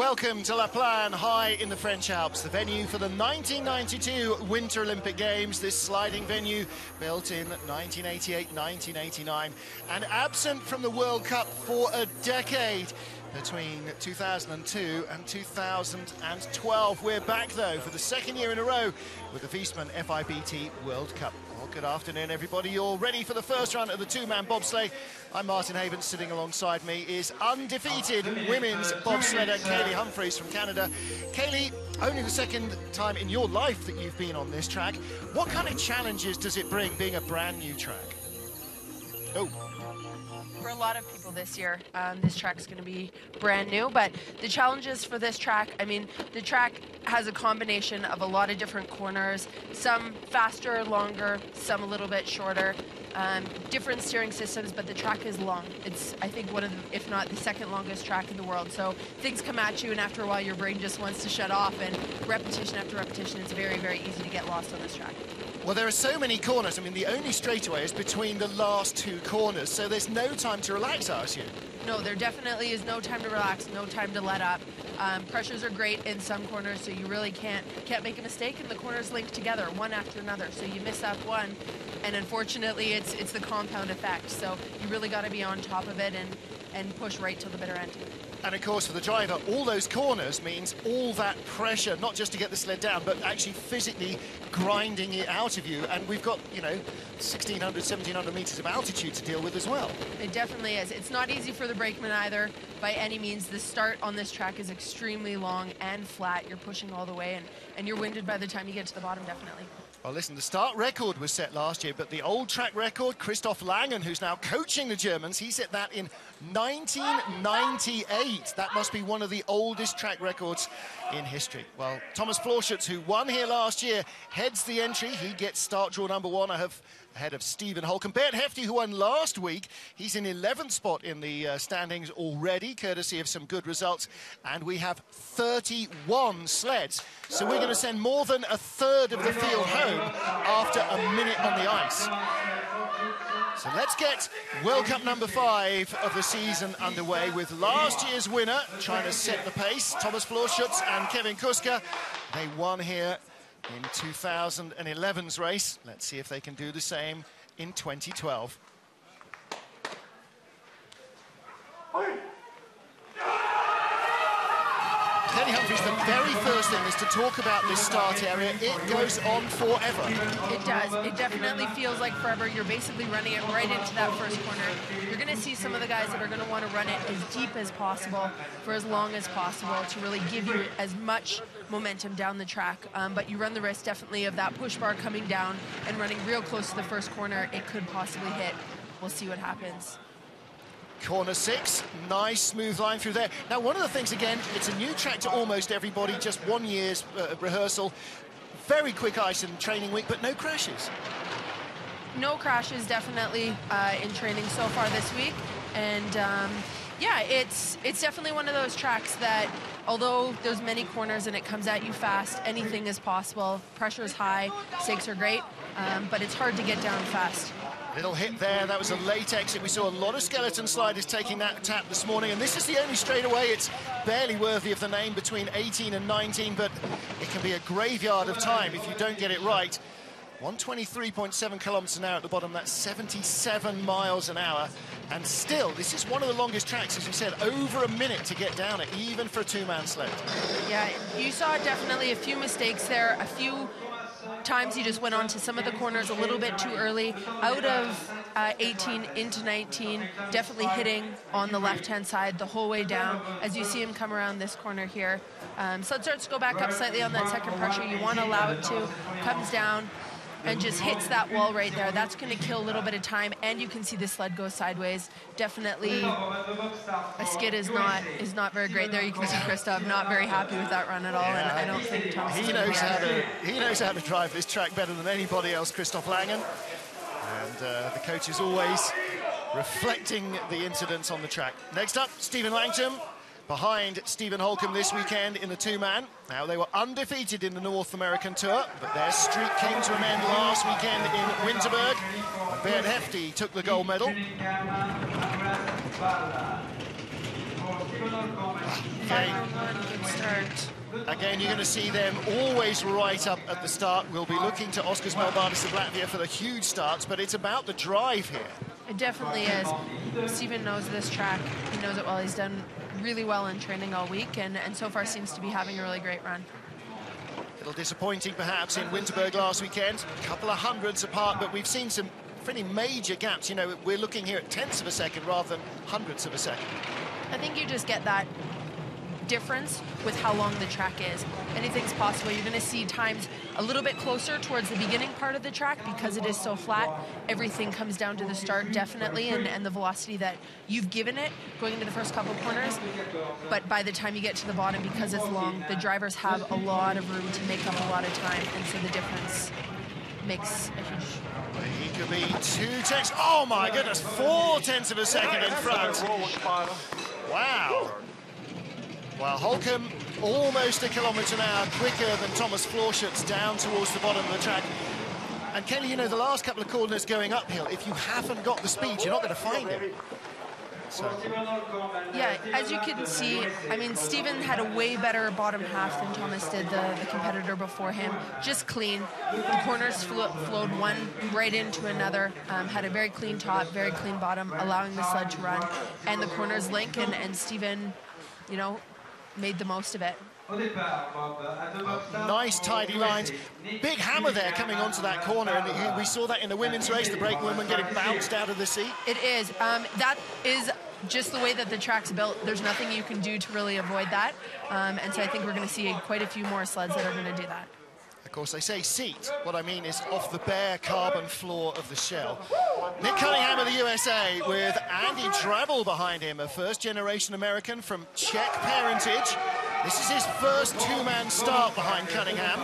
Welcome to La Plagne, high in the French Alps, the venue for the 1992 Winter Olympic Games. This sliding venue, built in 1988-1989, and absent from the World Cup for a decade. Between 2002 and 2012. We're back, though, for the second year in a row with the Viessmann FIBT World Cup. Well, good afternoon, everybody. You're ready for the first run of the two-man bobsleigh. I'm Martin Havens. Sitting alongside me is undefeated women's bobsledder Kaylee Humphries from Canada. Kaylee, only the second time in your life that you've been on this track. What kind of challenges does it bring, being a brand new track? Oh. For a lot of people this year, this track's going to be brand new, but the challenges for this track, I mean, the track has a combination of a lot of different corners, some faster, longer, some a little bit shorter, different steering systems, but the track is long. It's, I think, one of the, if not the second longest track in the world. So things come at you, and after a while, your brain just wants to shut off, and repetition after repetition, it's very, very easy to get lost on this track. Well, there are so many corners. I mean, the only straightaway is between the last two corners, so there's no time to relax, I assume. No, there definitely is no time to relax, no time to let up. Pressures are great in some corners, so you really can't make a mistake, and the corners link together, one after another. So you miss up one, and unfortunately, it's the compound effect. So you really got to be on top of it and push right till the bitter end. And of course, for the driver, all those corners means all that pressure, not just to get the sled down, but actually physically grinding it out of you. And we've got, you know, 1,600, 1,700 meters of altitude to deal with as well. It definitely is. It's not easy for the brakeman either, by any means. The start on this track is extremely long and flat. You're pushing all the way, and you're winded by the time you get to the bottom, definitely. Well, listen, the start record was set last year, but the old track record, Plagne, who's now coaching the Germans, he set that in 1998. That must be one of the oldest track records in history. Well, Thomas Florschutz, who won here last year, heads the entry. He gets start draw number one ahead of Stephen Holcomb. Bert Hefty, who won last week, he's in 11th spot in the standings already, courtesy of some good results. And we have 31 sleds. So we're going to send more than a third of the field home after a minute on the ice. So let's get World Cup number 5 of the season underway with last year's winner trying to set the pace, Thomas Florschutz and Kevin Kuska. They won here in 2011's race. Let's see if they can do the same in 2012. Kaylee Humphries, the very first thing is to talk about this start area. It goes on forever. It does. It definitely feels like forever. You're basically running it right into that first corner. You're going to see some of the guys that are going to want to run it as deep as possible for as long as possible to really give you as much momentum down the track. But you run the risk definitely of that push bar coming down and running real close to the first corner. It could possibly hit. We'll see what happens. Corner 6, nice smooth line through there. Now, one of the things, again, it's a new track to almost everybody, just 1 year's rehearsal. Very quick ice in training week, but no crashes. No crashes, definitely, in training so far this week. And yeah, it's definitely one of those tracks that, although there's many corners and it comes at you fast, anything is possible. Pressure is high, stakes are great, but it's hard to get down fast. Little hit there, that was a late exit. We saw a lot of skeleton sliders taking that tap this morning, and this is the only straightaway. It's barely worthy of the name, between 18 and 19, but it can be a graveyard of time if you don't get it right. 123.7 kilometers an hour at the bottom, that's 77 miles an hour. And still, this is one of the longest tracks, as you said, over a minute to get down it, even for a two-man sled. Yeah, you saw definitely a few mistakes there, a few times he just went on to some of the corners a little bit too early, out of 18 into 19, definitely hitting on the left-hand side the whole way down, as you see him come around this corner here. So it starts to go back up slightly on that second pressure. You want to allow it to, comes down and just hits that wall right there. That's going to kill a little bit of time, and you can see the sled go sideways. Definitely a skid is not very great there. You can see Christoph not very happy with that run at all, and I don't think Thomas he knows how to drive this track better than anybody else, Christoph Plagne. And the coach is always reflecting the incidents on the track. Next up, Stephen Langton, behind Stephen Holcomb this weekend in the two-man. Now, they were undefeated in the North American Tour, but their streak came to an end last weekend in Winterberg. Bert Hefty took the gold medal. Good start. Again, you're going to see them always right up at the start. We'll be looking to Oskars Melbardis of Latvia for the huge starts, but it's about the drive here. It definitely is. Steven knows this track. He knows it well. He's done really well in training all week, and so far seems to be having a really great run. A little disappointing, perhaps, in Winterberg last weekend. A couple of hundreds apart, but we've seen some pretty major gaps. You know, we're looking here at tenths of a second rather than hundredths of a second. I think you just get that difference with how long the track is. Anything's possible. You're going to see times a little bit closer towards the beginning part of the track because it is so flat. Everything comes down to the start, definitely, and the velocity that you've given it going into the first couple corners. But by the time you get to the bottom, because it's long, the drivers have a lot of room to make up a lot of time, and so the difference makes a huge... He could be 2 tenths. Oh my goodness, 4 tenths of a second in front. Wow. Well, Holcomb almost a kilometre an hour quicker than Thomas Florschutz down towards the bottom of the track. And Kelly, you know, the last couple of corners going uphill, if you haven't got the speed, you're not going to find it. So. Yeah, as you can see, I mean, Steven had a way better bottom half than Thomas did, the competitor before him. Just clean. The corners flowed one right into another. Had a very clean top, very clean bottom, allowing the sled to run. And the corners link, and Steven, you know, made the most of it. Nice tidy lines. Big hammer there coming onto that corner, and we saw that in the women's race, the brake woman getting bounced out of the seat. It is. That is just the way that the track's built. There's nothing you can do to really avoid that, and so I think we're going to see quite a few more sleds that are going to do that. Of course, they say seat. What I mean is off the bare carbon floor of the shell. Nick Cunningham of the USA with Andy Drabble behind him, a first-generation American from Czech parentage. This is his first two-man start behind Cunningham.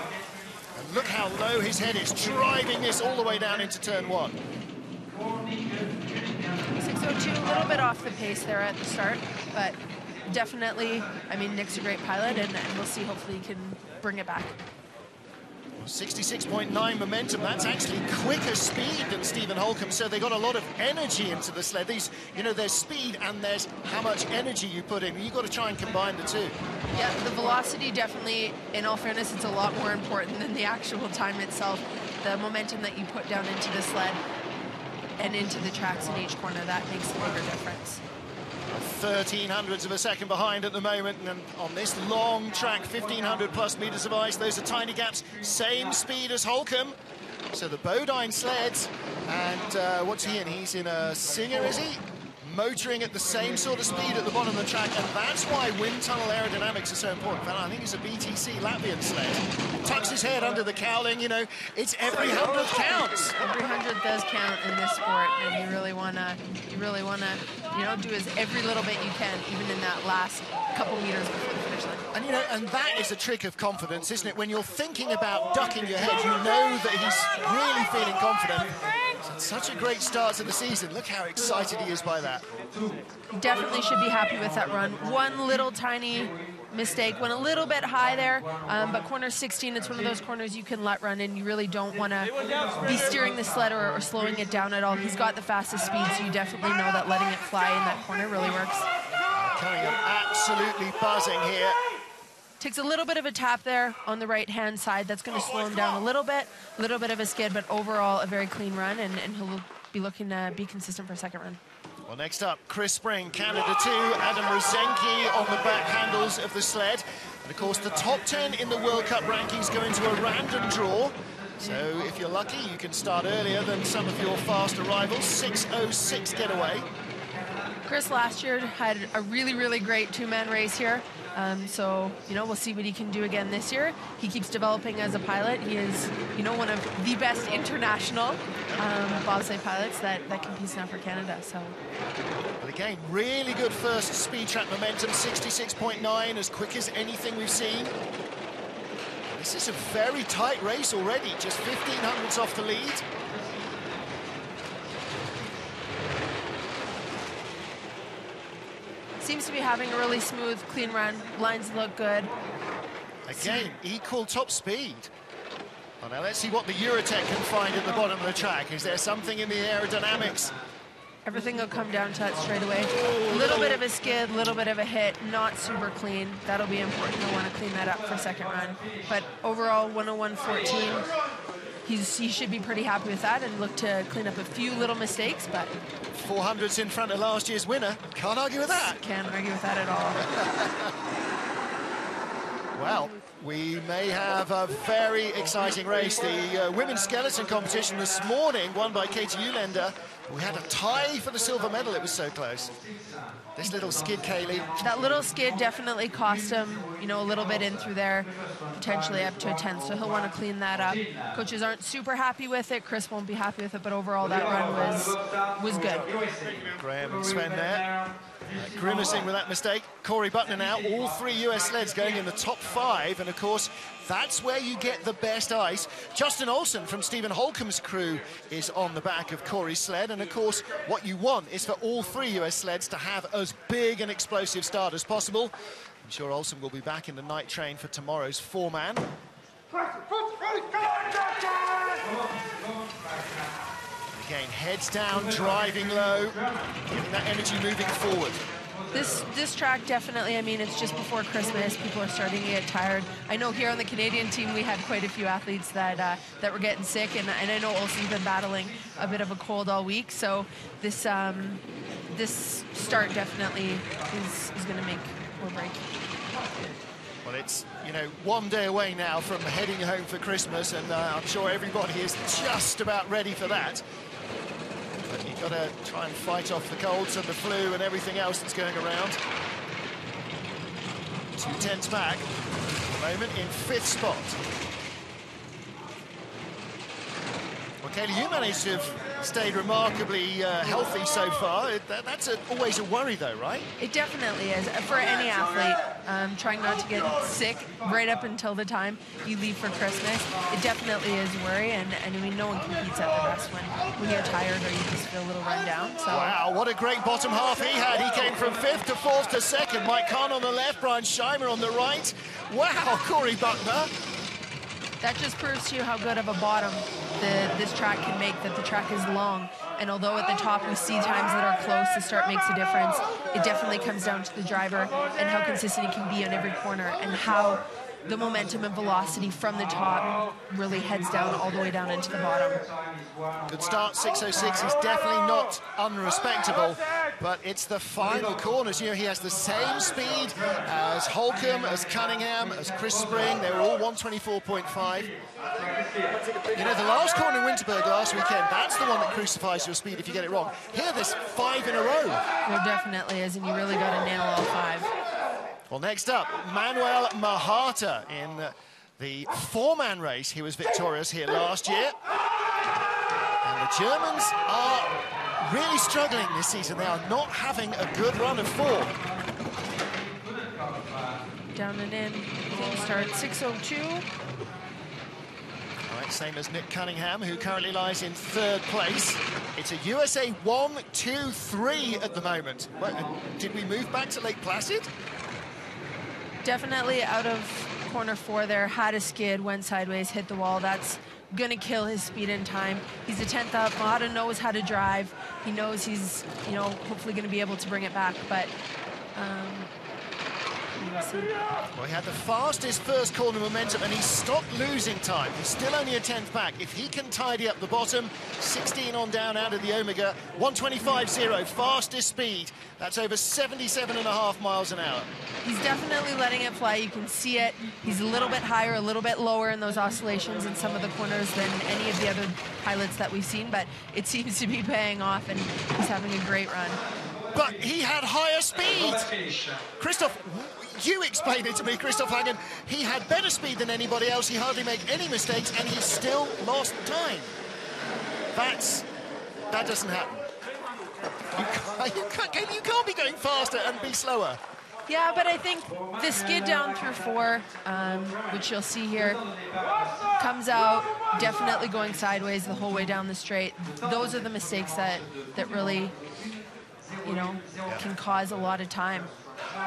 And look how low his head is, driving this all the way down into turn 1. 6:02, a little bit off the pace there at the start, but definitely, I mean, Nick's a great pilot, and we'll see, hopefully he can bring it back. 66.9 momentum, that's actually quicker speed than Stephen Holcomb, so they got a lot of energy into the sled. These, you know, there's speed and there's how much energy you put in. You've got to try and combine the two. Yeah, the velocity definitely, in all fairness, it's a lot more important than the actual time itself. The momentum that you put down into the sled and into the tracks in each corner, that makes a bigger difference. 1300ths of a second behind at the moment, and on this long track, 1500 plus meters of ice, those are tiny gaps, same speed as Holcomb. So the Bodine sleds, and what's he in? He's in a Singer, is he? Motoring at the same sort of speed at the bottom of the track, and that's why wind tunnel aerodynamics are so important. I think it's a BTC Latvian sled. Tucks his head under the cowling, you know, it's every 100th counts. Every 100th does count in this sport, and you really wanna, you know, do every little bit you can, even in that last couple meters before the finish line. And you know, and that is a trick of confidence, isn't it? When you're thinking about ducking your head, you know that he's really feeling confident. Such a great start to the season. Look how excited he is by that. Definitely should be happy with that run. One little tiny mistake, went a little bit high there, but corner 16, it's one of those corners you can let run, and you really don't want to be steering the sled or slowing it down at all. He's got the fastest speed, so you definitely know that letting it fly in that corner really works. Cunningham absolutely buzzing here. Takes a little bit of a tap there on the right-hand side. That's going to slow him down a little bit of a skid, but overall a very clean run, and he'll be looking to be consistent for a second run. Well, next up, Chris Spring, Canada 2, Adam Rozenki on the back handles of the sled. And of course, the top 10 in the World Cup rankings go into a random draw. So if you're lucky, you can start earlier than some of your fast arrivals. 6:06 getaway. Chris last year had a really, really great two-man race here. So, you know, we'll see what he can do again this year. He keeps developing as a pilot. He is, you know, one of the best international bobsleigh pilots that competes now for Canada. So, but again, really good first speed track momentum, 66.9, as quick as anything we've seen. This is a very tight race already, just 1500ths off the lead. Seems to be having a really smooth, clean run. Lines look good. Again, equal top speed. Well, now let's see what the Eurotech can find at the bottom of the track. Is there something in the aerodynamics? Everything will come down to that straight away. A little bit of a skid, a little bit of a hit, not super clean. That'll be important. I want to clean that up for second run. But overall, 101.14. He should be pretty happy with that and look to clean up a few little mistakes, but 400s in front of last year's winner. Can't argue with that. Can't argue with that at all. Well, we may have a very exciting race. The women's skeleton competition this morning, won by Katie Ulender. We had a tie for the silver medal. It was so close. This little skid, Kaylee. That little skid definitely cost him, you know, a little bit in through there, potentially up to a 10, so he'll want to clean that up. Coaches aren't super happy with it. Chris won't be happy with it, but overall that run was good. Graham and Sven there. Grimacing with that mistake. Corey Butner now, all 3 US sleds going in the top 5, and of course that's where you get the best ice. Justin Olsen from Stephen Holcomb's crew is on the back of Corey's sled, and of course what you want is for all 3 US sleds to have as big an explosive start as possible. I'm sure Olsen will be back in the night train for tomorrow's 4-man. Again, heads down, driving low, getting that energy moving forward. This track definitely, I mean, it's just before Christmas. People are starting to get tired. I know here on the Canadian team we had quite a few athletes that were getting sick, and I know Olsen's been battling a bit of a cold all week. So this this start definitely is going to make or break. Well, it's, you know, 1 day away now from heading home for Christmas, and I'm sure everybody is just about ready for that. But you've got to try and fight off the colds and the flu and everything else that's going around. 2 tenths back at the moment in 5th spot. Well, Kaylee, you managed to have stayed remarkably healthy so far. That's always a worry, though, right? It definitely is. For any athlete, trying not to get sick right up until the time you leave for Christmas, it definitely is a worry. And I mean, no one competes at their best when you're tired or you just feel a little run down. So. Wow, what a great bottom half he had. He came from 5th to 4th to 2nd. Mike Kahn on the left, Brian Scheimer on the right. Wow, Corey Butner. That just proves to you how good of a bottom this track can make, that the track is long. And although at the top we see times that are close, the start makes a difference, it definitely comes down to the driver and how consistent he can be on every corner and how the momentum and velocity from the top really heads down all the way down into the bottom. Good start, 6:06 is definitely not unrespectable, but it's the final corners. You know, he has the same speed as Holcomb, as Cunningham, as Chris Spring. They were all 124.5. You know, the last corner in Winterberg last weekend, that's the one that crucifies your speed if you get it wrong. Here, there's 5 in a row. There definitely is, and you really got to nail all 5. Well, next up, Manuel Mahata in the 4-man race. He was victorious here last year. And the Germans are really struggling this season. They are not having a good run of form. Down and in, team start 6:02. All right, same as Nick Cunningham, who currently lies in 3rd place. It's a USA 1, 2, 3 at the moment. Did we move back to Lake Placid? Definitely out of corner 4 there, had a skid, went sideways, hit the wall. That's going to kill his speed and time. He's a 10th up. Mahata knows how to drive. He knows he's, you know, hopefully going to be able to bring it back, but well, he had the fastest first corner momentum and he stopped losing time. He's still only a 10th back. If he can tidy up the bottom, 16 on down out of the Omega, 125.0, fastest speed. That's over 77.5 miles an hour. He's definitely letting it fly. You can see it. He's a little bit higher, a little bit lower in those oscillations in some of the corners than any of the other pilots that we've seen, but it seems to be paying off and he's having a great run. But he had higher speed. Christoph, you explained it to me, Christoph Hagen. He had better speed than anybody else. He hardly made any mistakes, and he still lost time. That doesn't happen. You can't be going faster and be slower. Yeah, but I think the skid down through 4, which you'll see here, comes out, definitely going sideways the whole way down the straight. Those are the mistakes that really, you know, can cause a lot of time.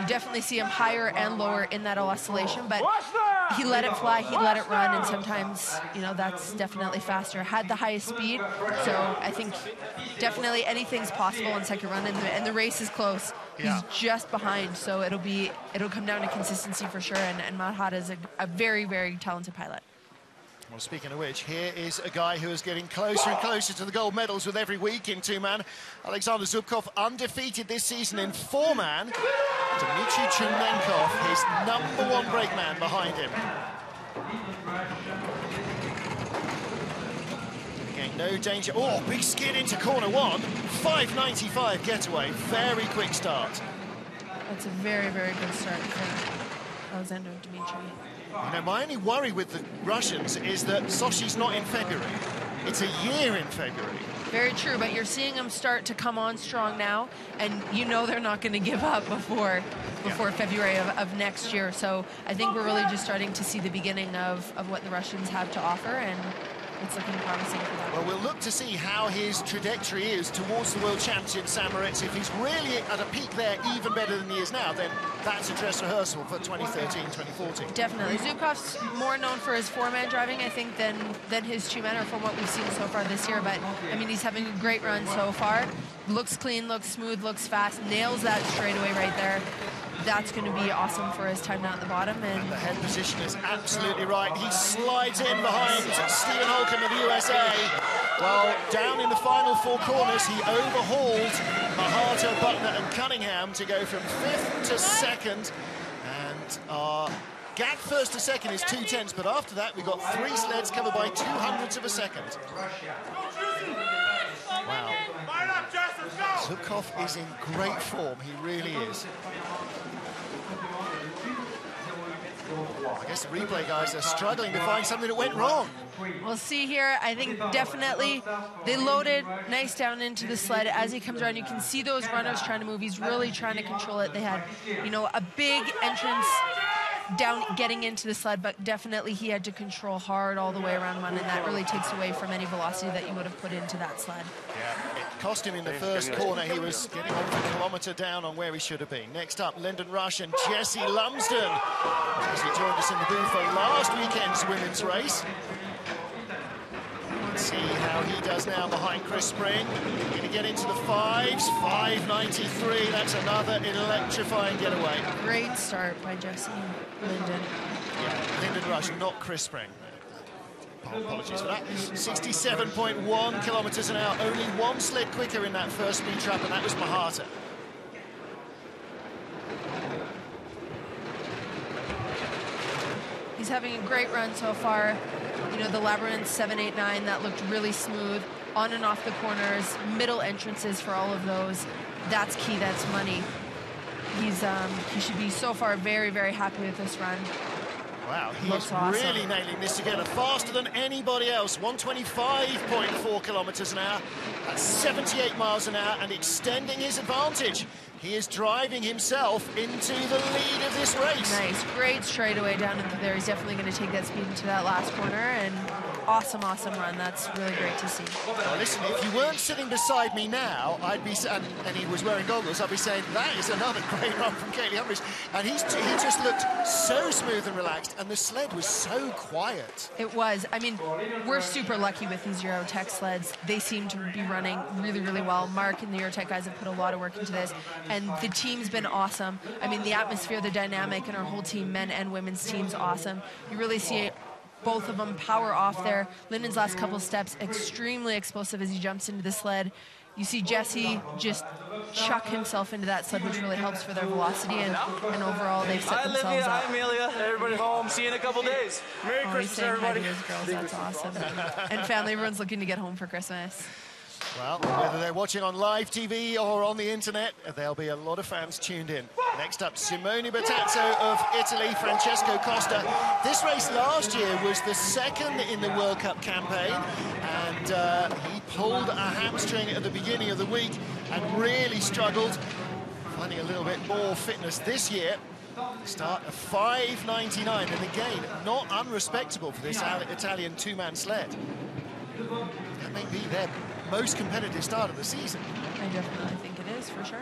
You definitely see him higher and lower in that oscillation, but he let it fly, he let it run, and sometimes, you know, that's definitely faster. Had the highest speed, so I think definitely anything's possible in second run, and the race is close. He's just behind, so it'll come down to consistency for sure, and Madhad is a very, very talented pilot. Well, speaking of which, here is a guy who is getting closer and closer to the gold medals with every week in two-man. Alexander Zubkov, undefeated this season in four-man. Dmitry Chernenko, his #1 brakeman behind him. Again, no danger. Oh, big skid into corner one. 5.95 getaway. Very quick start. That's a very, very good start for Alexander Dmitry. You know, my only worry with the Russians is that Sochi's not in February. It's a year in February. Very true, but you're seeing them start to come on strong now, and you know they're not going to give up before February of next year. So I think we're really just starting to see the beginning of what the Russians have to offer, and it's looking promising for them. Well, we'll look to see how his trajectory is towards the World Champion St. Moritz. If he's really at a peak there, even better than he is now, then that's a dress rehearsal for 2013, 2014. Definitely. Zubkov's more known for his four-man driving, I think, than his two-man, or from what we've seen so far this year. But, I mean, he's having a great run so far. Looks clean, looks smooth, looks fast, nails that straightaway right there. That's going to be awesome for his time down at the bottom. And the head position is absolutely right. He slides in behind Stephen Holcomb of the USA. Well, down in the final four corners, he overhauled Mahata, Butner and Cunningham to go from 5th to 2nd. And our gap first to second is 2/10, but after that, we got 3 sleds covered by 0.02 of a second. Wow. Zubkov is in great form, he really is. I guess the replay guys are struggling to find something that went wrong. We'll see here. I think definitely they loaded nice down into the sled. As he comes around, you can see those runners trying to move. He's really trying to control it. They had, you know, a big entrance down getting into the sled, but definitely he had to control hard all the way around one, and that really takes away from any velocity that you would have put into that sled. Yeah, it cost him in the first corner. He was getting over a kilometre down on where he should have been. Next up, Lyndon Rush and Jesse Lumsden. Jesse joined us in the booth for last weekend's women's race. Let's see how he does now behind Chris Spring. Going to get into the 5s, 5.93. That's another electrifying getaway. Great start by Jesse Lyndon. Yeah, Lyndon Rush, not Chris Spring. Apologies for that. 67.1 kilometres an hour. Only one sled quicker in that first speed trap, and that was Mahata. He's having a great run so far. You know, the Labyrinth 789, that looked really smooth. On and off the corners, middle entrances for all of those. That's key, that's money. He should be so far very, very happy with this run. Wow, he's really nailing this together. Faster than anybody else. 125.4 kilometres an hour. That's 78 miles an hour and extending his advantage. He is driving himself into the lead of this race. Nice, great straightaway down into there. He's definitely going to take that speed into that last corner, and awesome, awesome run. That's really great to see. Well, listen, if you weren't sitting beside me now, I'd be, and he was wearing goggles, I'd be saying, that is another great run from Kaylee Humphries. And he just looked so smooth and relaxed, and the sled was so quiet. It was. I mean, we're super lucky with these Eurotech sleds. They seem to be running really, really well. Mark and the Eurotech guys have put a lot of work into this, and the team's been awesome. I mean, the atmosphere, the dynamic, and our whole team, men and women's team's awesome. You really see both of them power off there. Lyndon's last couple of steps, extremely explosive as he jumps into the sled. You see Jesse just chuck himself into that sled, which really helps for their velocity, and overall they've set themselves up. Hi, Amelia. Everybody home. See you in a couple days. Merry Christmas, everybody. Hi to his girls. That's awesome. And family, everyone's looking to get home for Christmas. Well, whether they're watching on live TV or on the internet, there'll be a lot of fans tuned in. Next up, Simone Bertazzo of Italy, Francesco Costa. This race last year was the second in the World Cup campaign, and he pulled a hamstring at the beginning of the week and really struggled, finding a little bit more fitness this year. Start of 5.99, and again, not unrespectable for this Italian two-man sled. That may be their most competitive start of the season. I definitely think it is, for sure.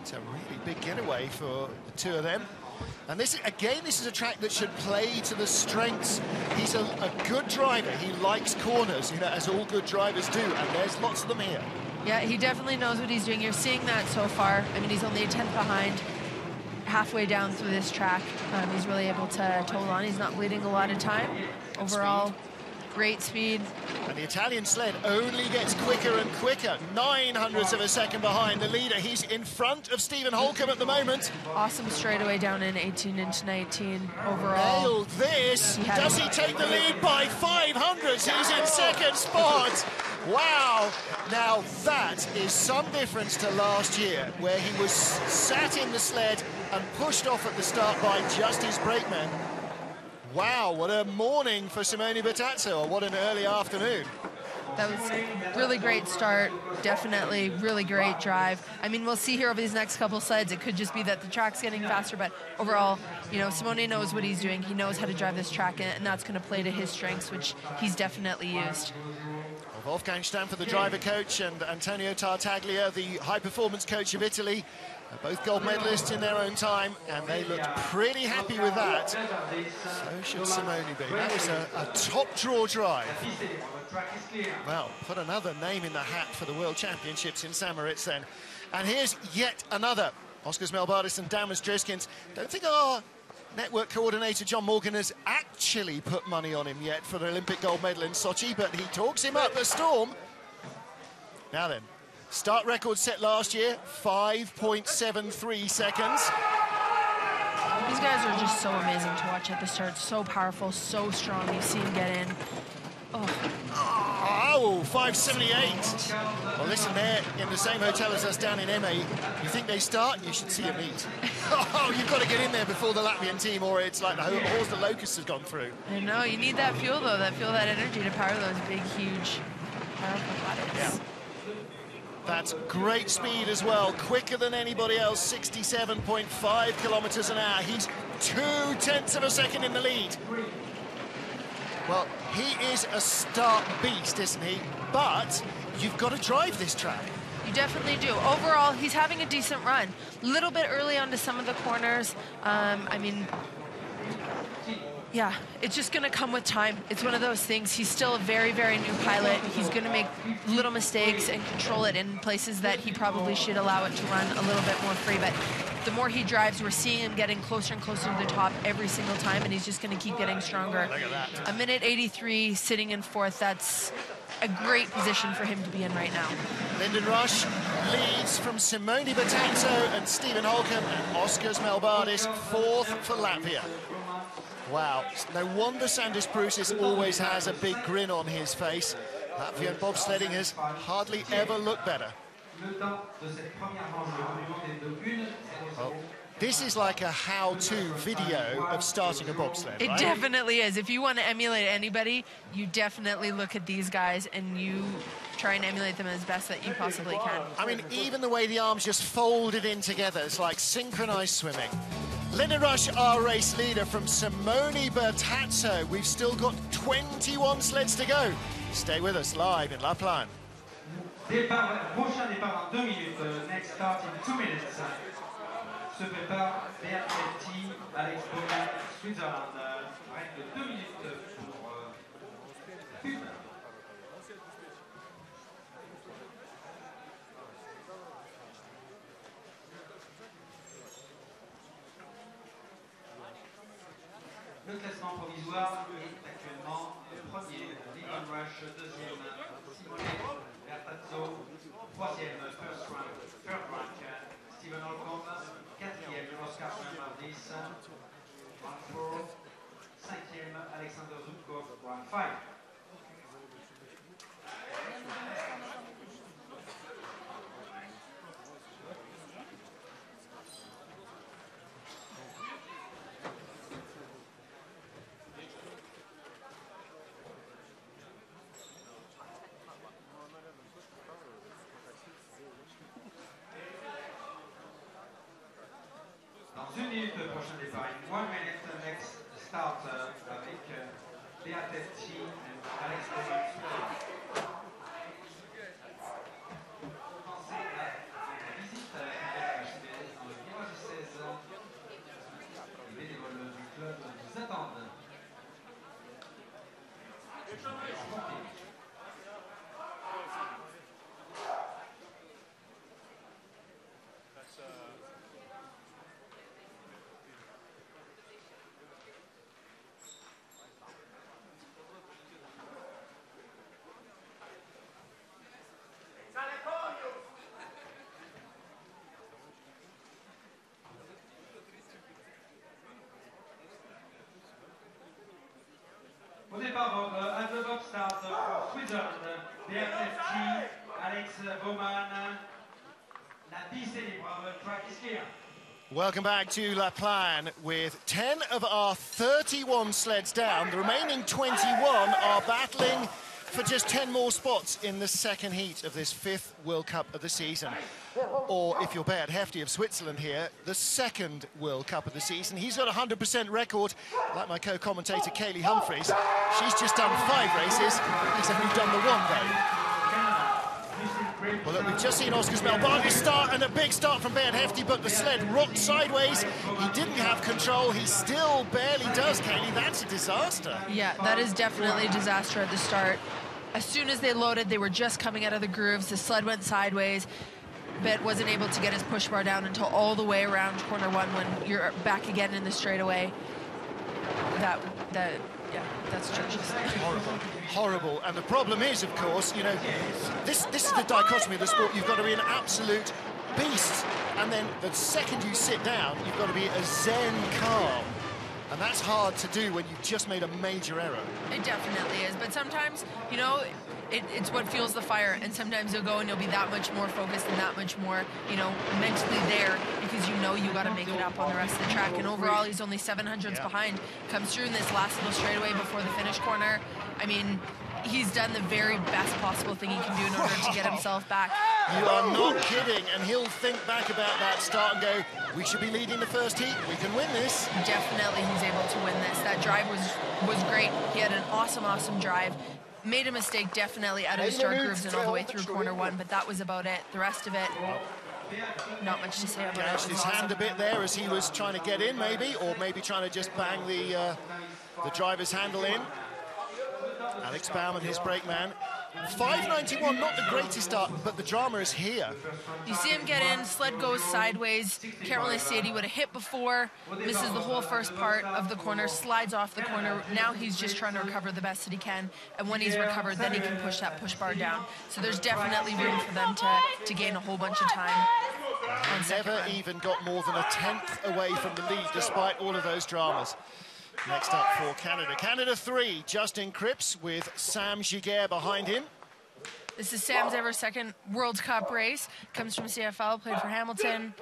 It's a really big getaway for the two of them. And this, again, this is a track that should play to the strengths. He's a good driver. He likes corners, you know, as all good drivers do, and there's lots of them here. Yeah, he definitely knows what he's doing. You're seeing that so far. I mean, he's only a tenth behind halfway down through this track. He's really able to hold on. He's not bleeding a lot of time. Overall, great speed. And the Italian sled only gets quicker and quicker. 900ths of a second behind the leader. He's in front of Stephen Holcomb at the moment. Awesome straightaway down in 18 into 19 overall. Nailed this. Does he take the lead by 500ths? He's in second spot. Wow. Now that is some difference to last year, where he was sat in the sled and pushed off at the start by just his brakeman. Wow, what a morning for Simone Bertazzo, or what an early afternoon. That was a really great start, definitely really great drive. I mean, we'll see here over these next couple sleds. It could just be that the track's getting faster, but overall, you know, Simone knows what he's doing. He knows how to drive this track, and that's going to play to his strengths, which he's definitely used. Well, Wolfgang Stampfer, the driver coach, and Antonio Tartaglia, the high-performance coach of Italy, both gold medalists in their own time, and they looked pretty happy with that. So should Simone be. That was a top-draw drive. Well, put another name in the hat for the World Championships in St. Moritz then. And here's yet another. Oskars Melbardis and Damas Dreskins. Don't think our network coordinator John Morgan has actually put money on him yet for the Olympic gold medal in Sochi, but he talks him up a storm. Now then, start record set last year, 5.73 seconds. These guys are just so amazing to watch at the start. So powerful, so strong. You see him get in. Oh, 5.78. Well, listen, they're in the same hotel as us down in MA. You think they start? You should see them eat. Oh, you've got to get in there before the Latvian team, or it's like the horse the Locusts have gone through. I know, you need that fuel, though, that energy to power those big, huge, powerful bodies. Yeah. That's great speed as well, quicker than anybody else, 67.5 kilometers an hour. He's 0.2 of a second in the lead. Well, he is a start beast, isn't he? But you've got to drive this track. You definitely do. Overall, he's having a decent run. A little bit early onto some of the corners. I mean, yeah, it's just going to come with time. It's one of those things. He's still a very, very new pilot. He's going to make little mistakes and control it in places that he probably should allow it to run a little bit more free. But the more he drives, we're seeing him getting closer and closer to the top every single time, and he's just going to keep getting stronger. Look at that. A minute 83 sitting in fourth. That's a great position for him to be in right now. Lyndon Rush leads from Simone Bertazzo and Stephen Holcomb, and Oskars Melbardis fourth for Latvia. Wow, no wonder Sandis Prusis always has a big grin on his face. Latvian bobsledding has hardly ever looked better. Well, this is like a how-to video of starting a bobsled, It right? definitely is. If you want to emulate anybody, you definitely look at these guys and you try and emulate them as best that you possibly can. I mean, even the way the arms just folded in together, it's like synchronized swimming. Lyndon Rush, our race leader, from Simone Bertazzo. We've still got 21 sleds to go. Stay with us live in La Plagne. Prochain départ dans 2 minutes. Next start in 2 minutes. Se prépare Beatrice Alex Bogan, Switzerland. Règne de 2 minutes pour pub. Le classement provisoire est actuellement premier, Lyndon Rush, deuxième, Simone Bertazzo, troisième, first rank, third rank, Stephen Holcomb, quatrième, Oskars Melbardis, rank 4, cinquième, Alexander Zubkov, rank 5. Dans 1 minute, le prochain départ. In 1 minute, next start avec Beatrice et Alex Bogan, Switzerland. Commencez la visite à la Mercedes dans le virage 16. Welcome back to La Plagne. With 10 of our 31 sleds down, the remaining 21 are battling for just 10 more spots in the second heat of this 5th World Cup of the season. Or, if you're Bert Hefty of Switzerland here, the 2nd World Cup of the season. He's got a 100% record, like my co-commentator Kaylee Humphries. She's just done 5 races, he's only done the 1 though. Well, look, we've just seen Oscar's Melbardi start, and a big start from Bert Hefty, but the sled rocked sideways. He didn't have control. He still barely does, Kaylee. That's a disaster. Yeah, that is definitely a disaster at the start. As soon as they loaded, they were just coming out of the grooves. The sled went sideways. Bert wasn't able to get his push bar down until all the way around corner 1 when you're back again in the straightaway. Yeah, that's atrocious. Horrible, horrible. And the problem is, of course, you know, this is the dichotomy of the sport. You've got to be an absolute beast, and then the second you sit down, you've got to be a zen calm. And that's hard to do when you've just made a major error. It definitely is, but sometimes, you know, it's what fuels the fire, and sometimes you'll go and you'll be that much more focused and that much more, you know, mentally there, because you know you got to make it up on the rest of the track. And overall, he's only 700s behind. Comes through in this last little straightaway before the finish corner. I mean, he's done the very best possible thing he can do in order to get himself back. You are not kidding, and he'll think back about that start and go, we should be leading the first heat, we can win this. Definitely he's able to win this. That drive was great. He had an awesome drive. Made a mistake definitely out of the start grooves and all the way through corner 1, but that was about it. The rest of it, not much to say about it. Gashed his hand a bit there as he was trying to get in, maybe, or maybe trying to just bang the driver's handle in. Alex Baumann, his brake man. 591, not the greatest start, but the drama is here. You see him get in, sled goes sideways. Can't really see it. He would have hit before, misses the whole first part of the corner, slides off the corner. Now he's just trying to recover the best that he can, and when he's recovered, then he can push that push bar down. So there's definitely room for them to gain a whole bunch of time. Never even got more than a 10th away from the lead, despite all of those dramas. Next up for Canada. Canada 3, Justin Cripps with Sam Giguère behind him. This is Sam's ever 2nd World Cup race. Comes from CFL, played for Hamilton.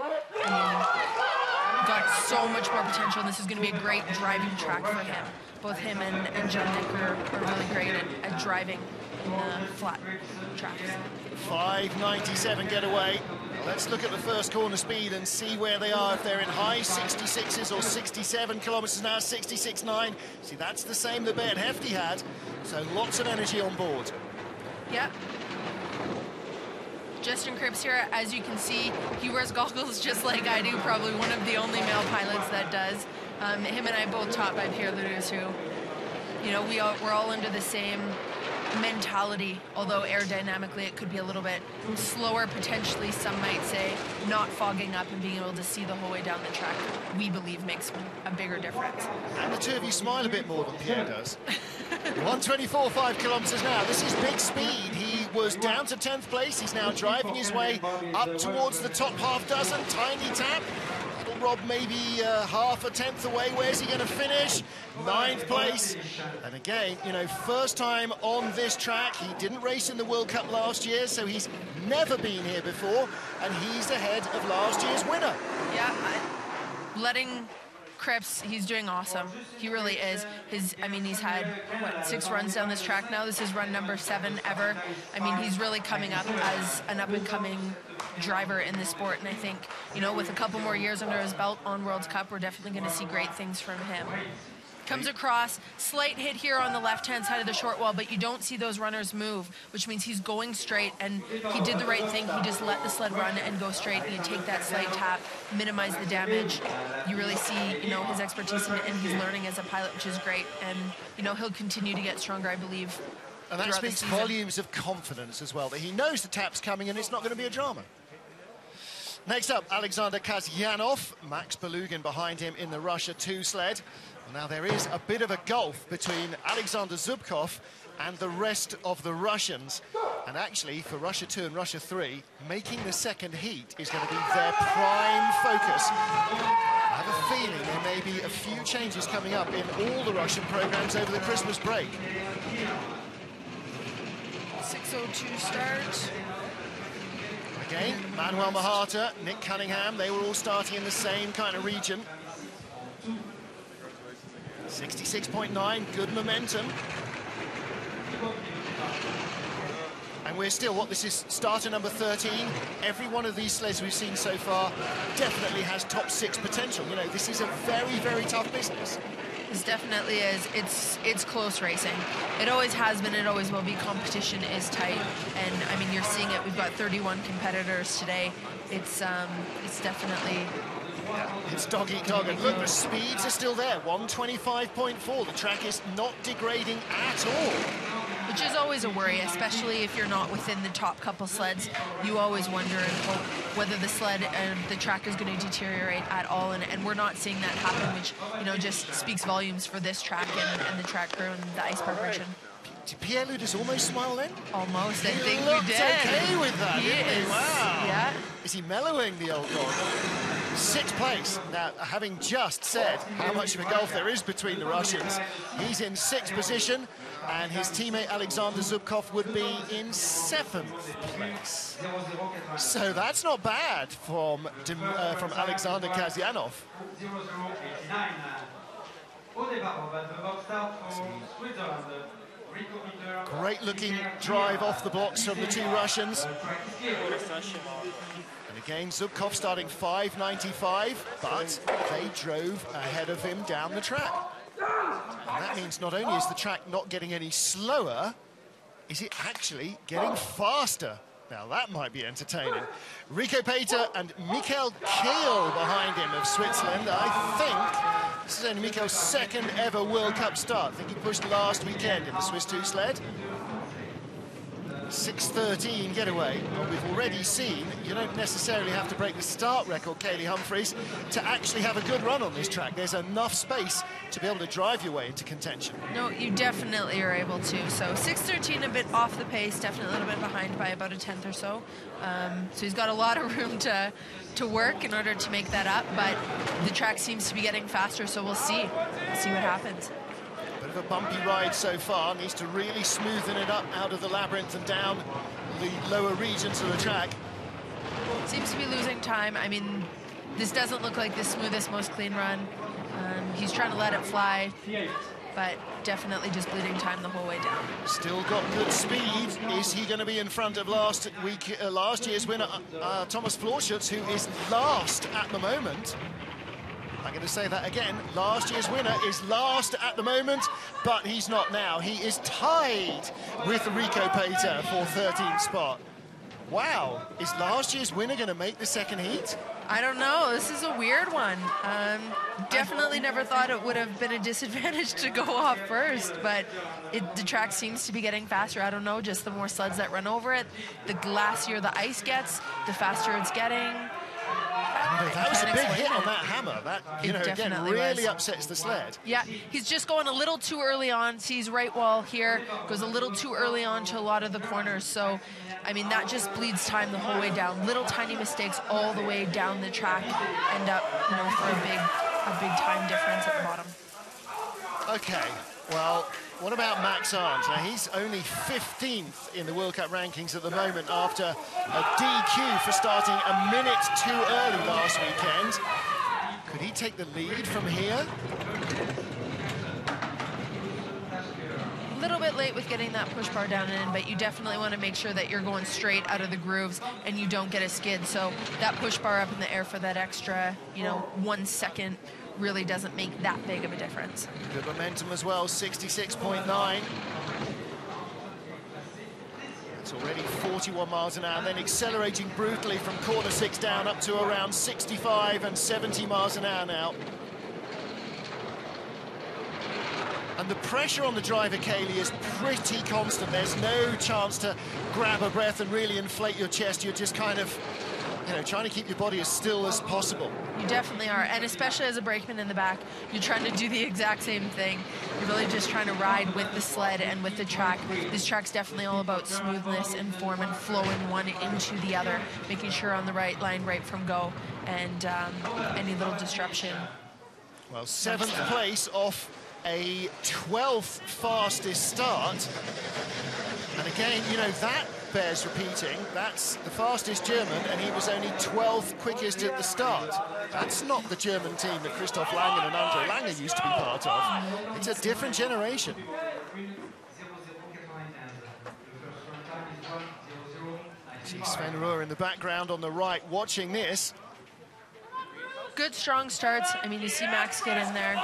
Got so much more potential, and this is going to be a great driving track for him. Both him and John Dick are really great at driving in the flat tracks. 597 getaway. Let's look at the first corner speed and see where they are. If they're in high 66s or 67 kilometers an hour, 66.9. See, that's the same that Bert Hefty had. So lots of energy on board. Yeah. Justin Cripps here, as you can see, he wears goggles just like I do, probably one of the only male pilots that does. Him and I both taught by Pierre Ledoux, who, you know, we're all under the same mentality, although aerodynamically it could be a little bit slower, potentially, some might say. Not fogging up and being able to see the whole way down the track, we believe, makes a bigger difference. And the two of you smile a bit more than Pierre does. 124.5 kilometers now. This is big speed. He was down to 10th place. He's now driving his way up towards the top half dozen. Tiny tap. Little Rob maybe half a 10th away. Where's he going to finish? 9th place. And again, you know, first time on this track. He didn't race in the World Cup last year, so he's never been here before, and he's ahead of last year's winner. Yeah, letting Cripps, he's doing awesome. He really is. I mean, he's had, what, 6 runs down this track now. This is run number 7 ever. I mean, he's really coming up as an up-and-coming driver in the sport, and I think, you know, with a couple more years under his belt on World Cup, we're definitely going to see great things from him. Comes across, slight hit here on the left-hand side of the short wall, but you don't see those runners move, which means he's going straight, and he did the right thing. He just let the sled run and go straight, and you take that slight tap, minimize the damage. You really see, you know, his expertise and he's learning as a pilot, which is great, and, you know, he'll continue to get stronger, I believe. And that speaks volumes of confidence as well, that he knows the tap's coming and it's not going to be a drama. Next up, Alexander Kasyanov, Max Belugin behind him in the Russia 2 sled. Now there is a bit of a gulf between Alexander Zubkov and the rest of the Russians. And actually, for Russia 2 and Russia 3, making the second heat is going to be their prime focus. I have a feeling there may be a few changes coming up in all the Russian programs over the Christmas break. 6:02 start. Again, Manuel Mahata, Nick Cunningham, they were all starting in the same kind of region. 66.9, good momentum. And we're still, this is starter number 13. Every one of these sleds we've seen so far definitely has top 6 potential. You know, this is a very, very tough business. This definitely is. It's close racing. It always has been, it always will be. Competition is tight. And, I mean, you're seeing it. We've got 31 competitors today. It's definitely... It's dog eat dog, and look, the speeds are still there. 125.4. The track is not degrading at all. Which is always a worry, especially if you're not within the top couple sleds. You always wonder and hope whether the sled and the track is going to deteriorate at all, and we're not seeing that happen, which, you know, just speaks volumes for this track and the track crew and the ice park region. Did Pierre Ludes almost smile then? Almost, I think he looked we did. Okay with that, didn't he? Wow. Yeah. Is he mellowing the old dog? 6th place. Now, having just said how much of a gulf there is between the Russians, he's in 6th position, and his teammate Alexander Zubkov would be in 7th place. So that's not bad from Alexander Kazyanov. Great looking drive off the blocks from the 2 Russians. And again, Zubkov starting 5.95, but they drove ahead of him down the track. And that means not only is the track not getting any slower, is it actually getting faster? Now that might be entertaining. Rico Pater and Mikael Kehl behind him of Switzerland. I think this is only Mikael's 2nd ever World Cup start. I think he pushed last weekend in the Swiss 2 sled. 6:13 getaway. Well, we've already seen you don't necessarily have to break the start record, Kaylee Humphries, to actually have a good run on this track. There's enough space to be able to drive your way into contention. No, you definitely are able to. So 6:13, a bit off the pace, definitely a little bit behind by about a 10th or so. So he's got a lot of room to work in order to make that up, but the track seems to be getting faster, so we'll see what happens. Bit of a bumpy ride so far, needs to really smoothen it up out of the labyrinth and down the lower regions of the track. Seems to be losing time. I mean, this doesn't look like the smoothest, most clean run. He's trying to let it fly, but definitely just bleeding time the whole way down. Still got good speed. Is he going to be in front of last year's winner, Thomas Florschutz, who is last at the moment? I'm going to say that again. Last year's winner is last at the moment, but he's not now. He is tied with Rico Pater for 13th spot. Wow, is last year's winner going to make the 2nd heat? I don't know. This is a weird one. Definitely never thought it would have been a disadvantage to go off first, but the track seems to be getting faster. I don't know, just the more sleds that run over it, the glassier the ice gets, the faster it's getting. That was a big hit on that hammer. That, you know, again, really upsets the sled. Yeah, he's just going a little too early on. Sees right wall here, goes a little too early on to a lot of the corners. So, I mean, that just bleeds time the whole way down. Little tiny mistakes all the way down the track end up, you know, for a big time difference at the bottom. Okay, well, what about Max Arndt? Now, he's only 15th in the World Cup rankings at the moment after a DQ for starting a minute too early last weekend. Could he take the lead from here? A little bit late with getting that push bar down and in, but you definitely want to make sure that you're going straight out of the grooves and you don't get a skid. So that push bar up in the air for that extra, you know, 1 second really doesn't make that big of a difference. Good momentum as well, 66.9. It's already 41 miles an hour, then accelerating brutally from corner 6 down up to around 65 and 70 miles an hour now. And the pressure on the driver, Kaylee, is pretty constant. There's no chance to grab a breath and really inflate your chest. You're just kind of, you know, trying to keep your body as still as possible. You definitely are, and especially as a brakeman in the back, you're trying to do the exact same thing. You're really just trying to ride with the sled and with the track. This track's definitely all about smoothness and form and flowing one into the other, making sure on the right line right from go, and any little disruption. Well, 7th place off a 12th fastest start. And again, you know, that bears repeating. That's the fastest German, and he was only 12th quickest at the start. That's not the German team that Christoph Langen and Andre Lange used to be part of. It's a different generation. See Sven Ruhr in the background on the right watching this. Good, strong starts. I mean, you see Max get in there.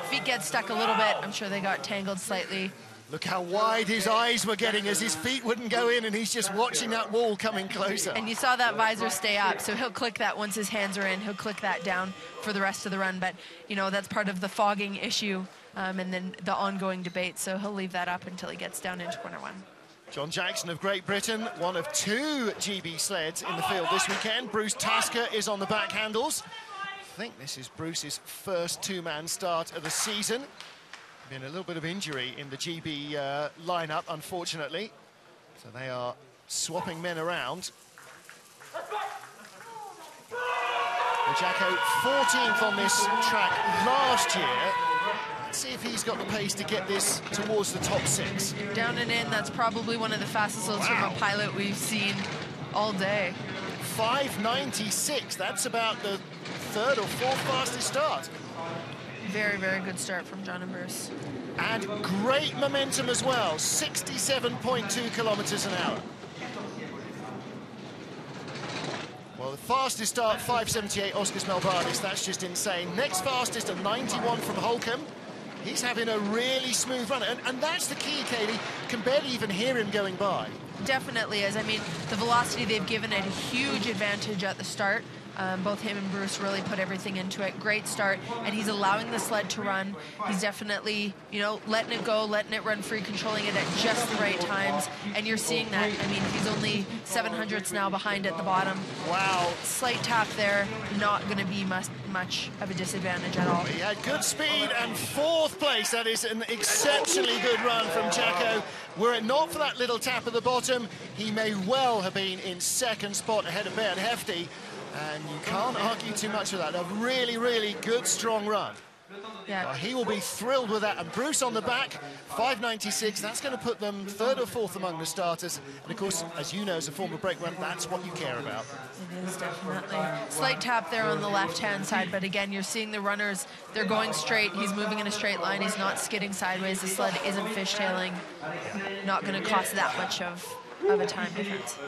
Feet get stuck a little bit. I'm sure they got tangled slightly. Look how wide his eyes were getting as his feet wouldn't go in, and he's just watching that wall coming closer. And you saw that visor stay up, so he'll click that once his hands are in. He'll click that down for the rest of the run. But, you know, that's part of the fogging issue and then the ongoing debate. So he'll leave that up until he gets down into corner one. John Jackson of Great Britain, one of 2 GB sleds in the field this weekend. Bruce Tasker is on the back handles. I think this is Bruce's first 2-man start of the season. Been a little bit of injury in the GB lineup, unfortunately. So they are swapping men around. Well, Jacko, 14th on this track last year. Let's see if he's got the pace to get this towards the top 6. Down and in, that's probably one of the fastest loads from a pilot we've seen all day. 5:96, that's about the 3rd or 4th fastest start. Very, very good start from John and Bruce. And great momentum as well, 67.2 kilometers an hour. Well, the fastest start, 5:78, Oscar Smelbardis, that's just insane. Next fastest, a 91 from Holcomb. He's having a really smooth run, and that's the key, Kaylee. Can barely even hear him going by. Definitely is. I mean, the velocity they've given it a huge advantage at the start. Both him and Bruce really put everything into it. Great start, and he's allowing the sled to run. He's definitely, you know, letting it go, letting it run free, controlling it at just the right times, and you're seeing that. I mean, he's only 700ths now behind at the bottom. Wow. Slight tap there, not going to be much of a disadvantage at all. He had good speed and 4th place. That is an exceptionally good run from Jacko. Were it not for that little tap at the bottom, he may well have been in 2nd spot ahead of Beat Hefty. And you can't argue too much with that. A really, really good, strong run. Yeah. He will be thrilled with that. And Bruce on the back, 5:96. That's going to put them 3rd or 4th among the starters. And, of course, as you know, as a former brakeman, that's what you care about. It is, definitely. Slight tap there on the left-hand side. But, again, you're seeing the runners. They're going straight. He's moving in a straight line. He's not skidding sideways. The sled isn't fishtailing. Not going to cost that much of a time difference.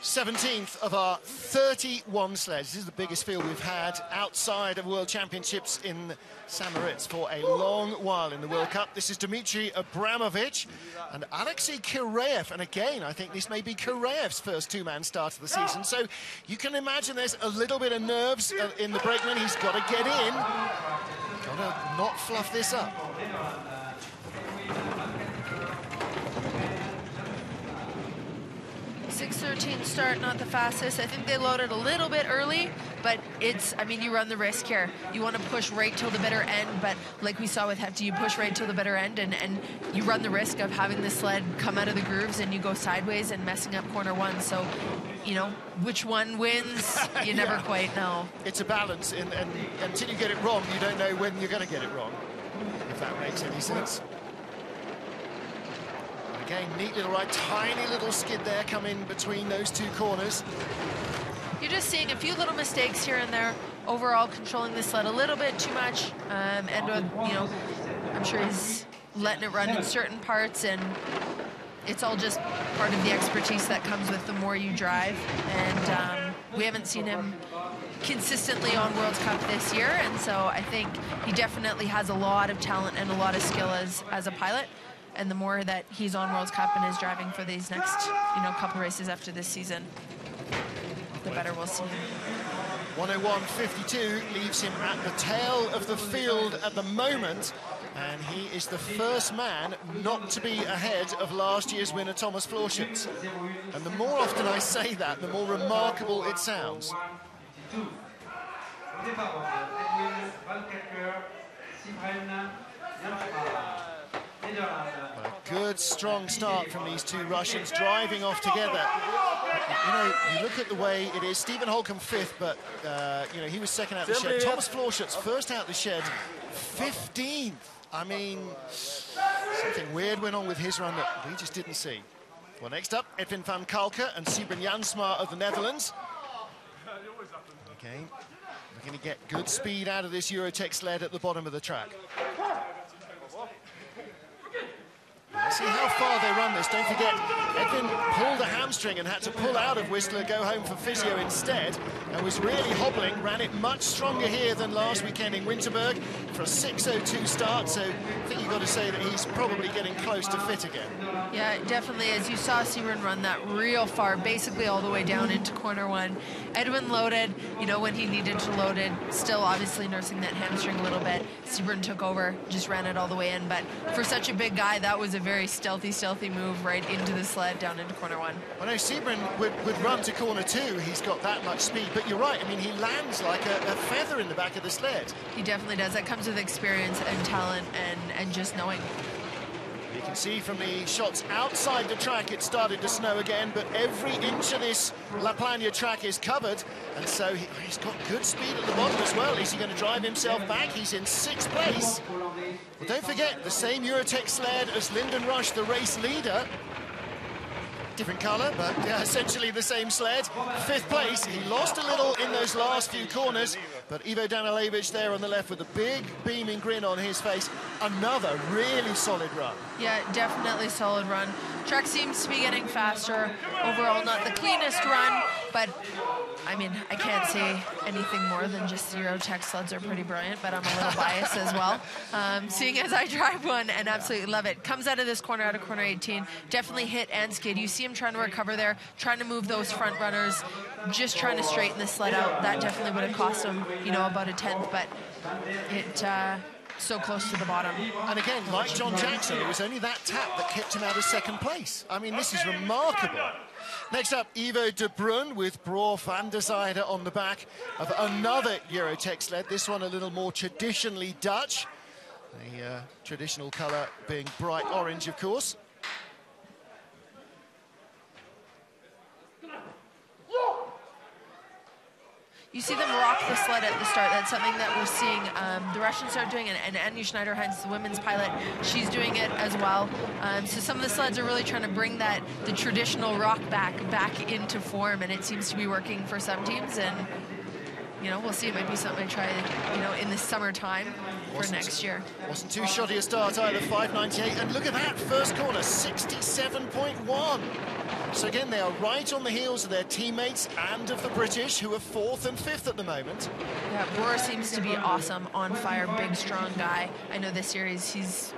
17th of our 31 sleds. This is the biggest field we've had outside of World Championships in St. Moritz for a long while in the World Cup. This is Dmitry Abramovich and Alexei Kireev. And again, I think this may be Kireev's first 2-man start of the season. So you can imagine there's a little bit of nerves in the brakeman. He's got to get in. Got to not fluff this up. 6:13 start, not the fastest. I think they loaded a little bit early, but it's, I mean, you run the risk here. You want to push right till the bitter end, but like we saw with Hefty, you push right till the bitter end, and you run the risk of having the sled come out of the grooves and you go sideways and messing up corner one. So, you know, which one wins, you never quite know. It's a balance, and until you get it wrong, you don't know when you're going to get it wrong, if that makes any sense. Again, neat little right, tiny little skid there coming between those 2 corners. You're just seeing a few little mistakes here and there. Overall, controlling the sled a little bit too much. You know, I'm sure he's letting it run in certain parts, and it's all just part of the expertise that comes with the more you drive. And we haven't seen him consistently on World Cup this year, and so I think he definitely has a lot of talent and a lot of skill as a pilot. And the more that he's on World Cup and is driving for these next, you know, couple races after this season, the better we'll see him. 101.52 leaves him at the tail of the field at the moment, and he is the first man not to be ahead of last year's winner, Thomas Florschutz. And the more often I say that, the more remarkable it sounds. A good, strong start from these two Russians, driving off together. You know, you look at the way it is. Stephen Holcomb 5th, but, you know, he was second out the shed. Thomas Florschutz first out the shed, 15th. I mean, something weird went on with his run that we just didn't see. Well, next up, Edwin van Kalker and Sybren Jansma of the Netherlands. Okay, we're going to get good speed out of this Eurotech sled at the bottom of the track. Let's see how far they run this. Don't forget, Edwin pulled a hamstring and had to pull out of Whistler, go home for physio instead, and was really hobbling. Ran it much stronger here than last weekend in Winterberg for a 6:02 start, so I think you've got to say that he's probably getting close to fit again. Yeah, definitely. As you saw Sybren run that real far, basically all the way down into corner one. Edwin loaded, you know, when he needed to load it, still obviously nursing that hamstring a little bit. Sybren took over, just ran it all the way in, but for such a big guy, that was a very stealthy move right into the sled down into corner one. Well, no, Sybren would run to corner two. He's got that much speed, but you're right. I mean, he lands like a feather in the back of the sled. He definitely does. That comes with experience and talent and just knowing. You can see from the shots outside the track, it started to snow again, but every inch of this La Plagne track is covered, and so he's got good speed at the bottom as well. Is he going to drive himself back? He's in 6th place. Well, don't forget, the same Eurotech sled as Lyndon Rush, the race leader. Different colour, but essentially the same sled. 5th place. He lost a little in those last few corners, but Ivo Danilevich there on the left with a big beaming grin on his face. Another really solid run. Yeah, definitely solid run. Track seems to be getting faster. Overall, not the cleanest run, but I mean, I can't say anything more than just the Eurotech sleds are pretty brilliant, but I'm a little biased as well, seeing as I drive one and absolutely love it. Comes out of this corner, out of corner 18, definitely hit and skid. You see him trying to recover there, trying to move those front runners, just trying to straighten the sled out. That definitely would have cost him, you know, about a 10th, but it so close to the bottom. And again, like John Jackson, it was only that tap that kept him out of 2nd place. I mean, this is remarkable. Next up, Ivo de Bruyn with Bro van der Zijde on the back of another Eurotech sled. This one a little more traditionally Dutch. The traditional colour being bright orange, of course. You see them rock the sled at the start. That's something that we're seeing the Russians start doing, and Annie Schneider-Heinz, the women's pilot, she's doing it as well. So some of the sleds are really trying to bring the traditional rock back into form, and it seems to be working for some teams. And you know, we'll see. It might be something I try, you know, in the summertime for next year. Wasn't too shoddy a start either, 5.98, and look at that first corner, 67.1. So again, they are right on the heels of their teammates and of the British, who are 4th and 5th at the moment. Yeah, Rohr seems to be awesome, on fire, big, strong guy. I know this series he's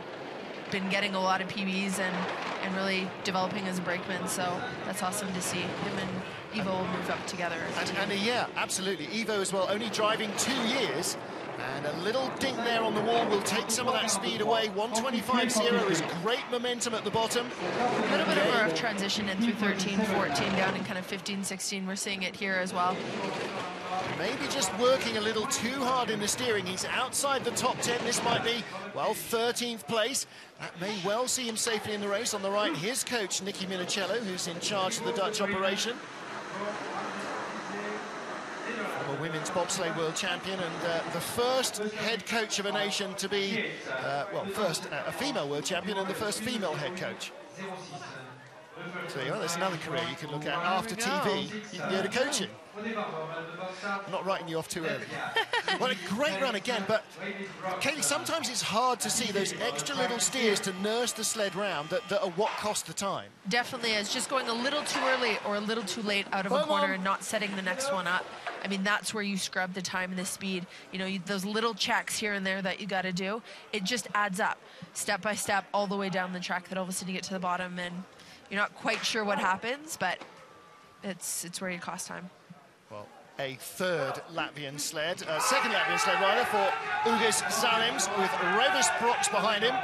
been getting a lot of PBs and really developing as a brakeman, so that's awesome to see. Him and Ivo will move up together as a team. Yeah, absolutely. Ivo as well, only driving 2 years. And a little ding there on the wall will take some of that speed away. 125.0 is great momentum at the bottom. A little bit of a rough transition in through 13, 14, down in kind of 15, 16. We're seeing it here as well. Maybe just working a little too hard in the steering. He's outside the top 10. This might be, well, 13th place. That may well see him safely in the race. On the right, his coach, Nicky Minicello, who's in charge of the Dutch operation. A women's bobsleigh world champion and the first head coach of a nation to be, well, first a female world champion and the first female head coach. So yeah, there's another career you can look at after TV. You can go to coaching. I'm not writing you off too early. Well, a great run again, but Katie, sometimes it's hard to see those extra little steers to nurse the sled round that are what cost the time. Definitely is. Just going a little too early or a little too late out of a corner and not setting the next one up. I mean, that's where you scrub the time and the speed. You know, those little checks here and there that you got to do, it just adds up step by step all the way down the track that all of a sudden you get to the bottom and you're not quite sure what happens, but it's where you cost time. Well, a third Latvian sled, second Latvian sled rider for Ugis Zalems with Revis Brox behind him.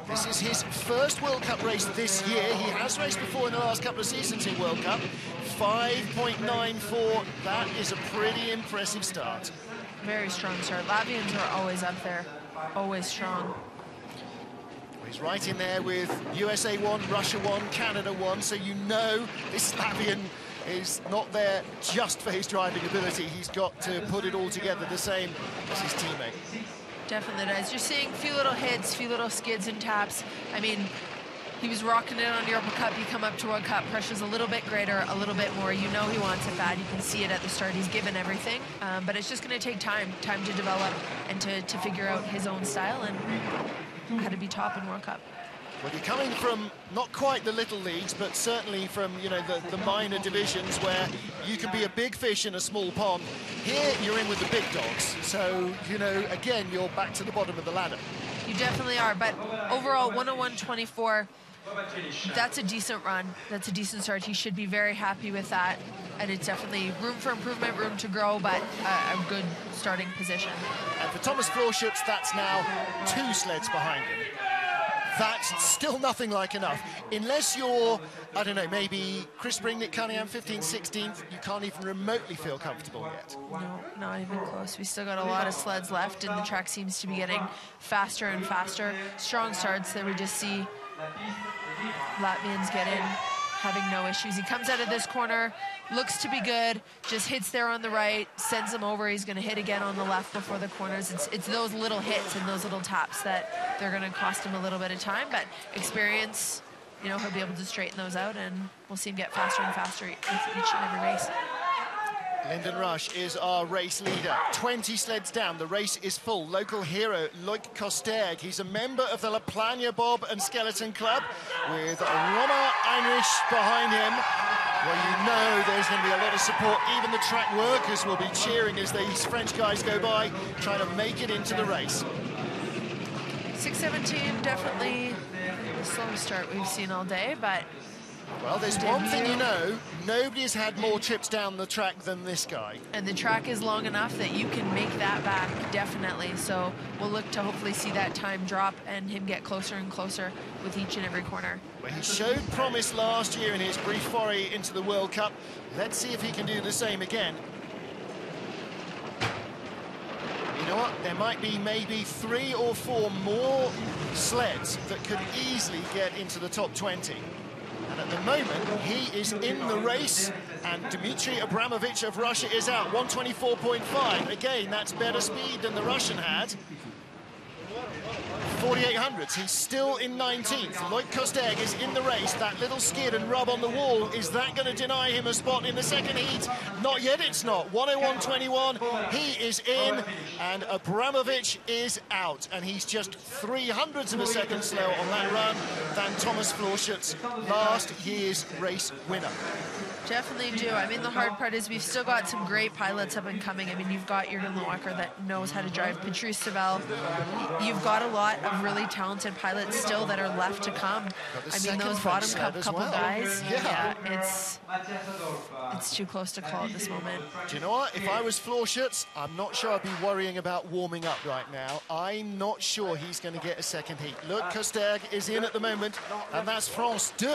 This is his first World Cup race this year. He has raced before in the last couple of seasons in World Cup. 5.94, that is a pretty impressive start. Very strong start. Latvians are always up there, always strong. He's right in there with USA 1, Russia 1, Canada 1, so you know this Latvian is not there just for his driving ability. He's got to put it all together the same as his teammate. Definitely does. You're seeing a few little hits, few little skids and taps. I mean, he was rocking it on Europa Cup. You come up to World Cup, pressure's a little bit greater, a little bit more. You know he wants it bad. You can see it at the start. He's given everything, but it's just going to take time to develop and to figure out his own style and how to be top in World Cup. Well, you're coming from not quite the little leagues, but certainly from, you know, the minor divisions where you can be a big fish in a small pond. Here, you're in with the big dogs. So, you know, again, you're back to the bottom of the ladder. You definitely are, but overall, 101.24, that's a decent run. That's a decent start. He should be very happy with that. And it's definitely room for improvement, room to grow, but a good starting position. And for Thomas Florschutz, that's now 2 sleds behind him. That's still nothing like enough. Unless you're, I don't know, maybe Chris Spring, Nick Cunningham, 15th, 16th, you can't even remotely feel comfortable yet. No, not even close. We still got a lot of sleds left, and the track seems to be getting faster and faster. Strong starts that we just see Latvians get in, having no issues. He comes out of this corner, looks to be good, just hits there on the right, sends him over. He's going to hit again on the left before the corners. It's those little hits and those little taps that they're going to cost him a little bit of time, but experience, you know, he'll be able to straighten those out, and we'll see him get faster and faster with each and every race. Lyndon Rush is our race leader. 20 sleds down, the race is full. Local hero, Loik Kosteg. He's a member of the Plagne Bob and Skeleton Club with Roma Heinrich behind him. Well, you know there's going to be a lot of support. Even the track workers will be cheering as these French guys go by, trying to make it into the race. 6:17, definitely the slowest start we've seen all day, but... Well, there's one thing you know, nobody has had more trips down the track than this guy. And the track is long enough that you can make that back, definitely. So we'll look to hopefully see that time drop and him get closer and closer with each and every corner. Well, he showed promise last year in his brief foray into the World Cup. Let's see if he can do the same again. You know what? There might be maybe 3 or 4 more sleds that could easily get into the top 20. And at the moment, he is in the race, and Dmitry Abramovich of Russia is out, 124.5. Again, that's better speed than the Russian had. 4800s, he's still in 19th. Loik Kosteg is in the race. That little skid and rub on the wall, is that going to deny him a spot in the second heat? Not yet, it's not. 101.21, he is in, and Abramovich is out. And he's just 300ths of a second slower on that run than Thomas Florschutz, last year's race winner. Definitely do. I mean, the hard part is we've still got some great pilots up and coming. I mean, you've got Jürgen Loacker that knows how to drive, Patrice Savel. You've got a lot of really talented pilots still that are left to come. I mean, those bottom couple guys, yeah, it's too close to call at this moment. Do you know what? If I was Florschutz, I'm not sure I'd be worrying about warming up right now. I'm not sure he's going to get a second heat. Loik Kosteg is in at the moment, and that's France 2,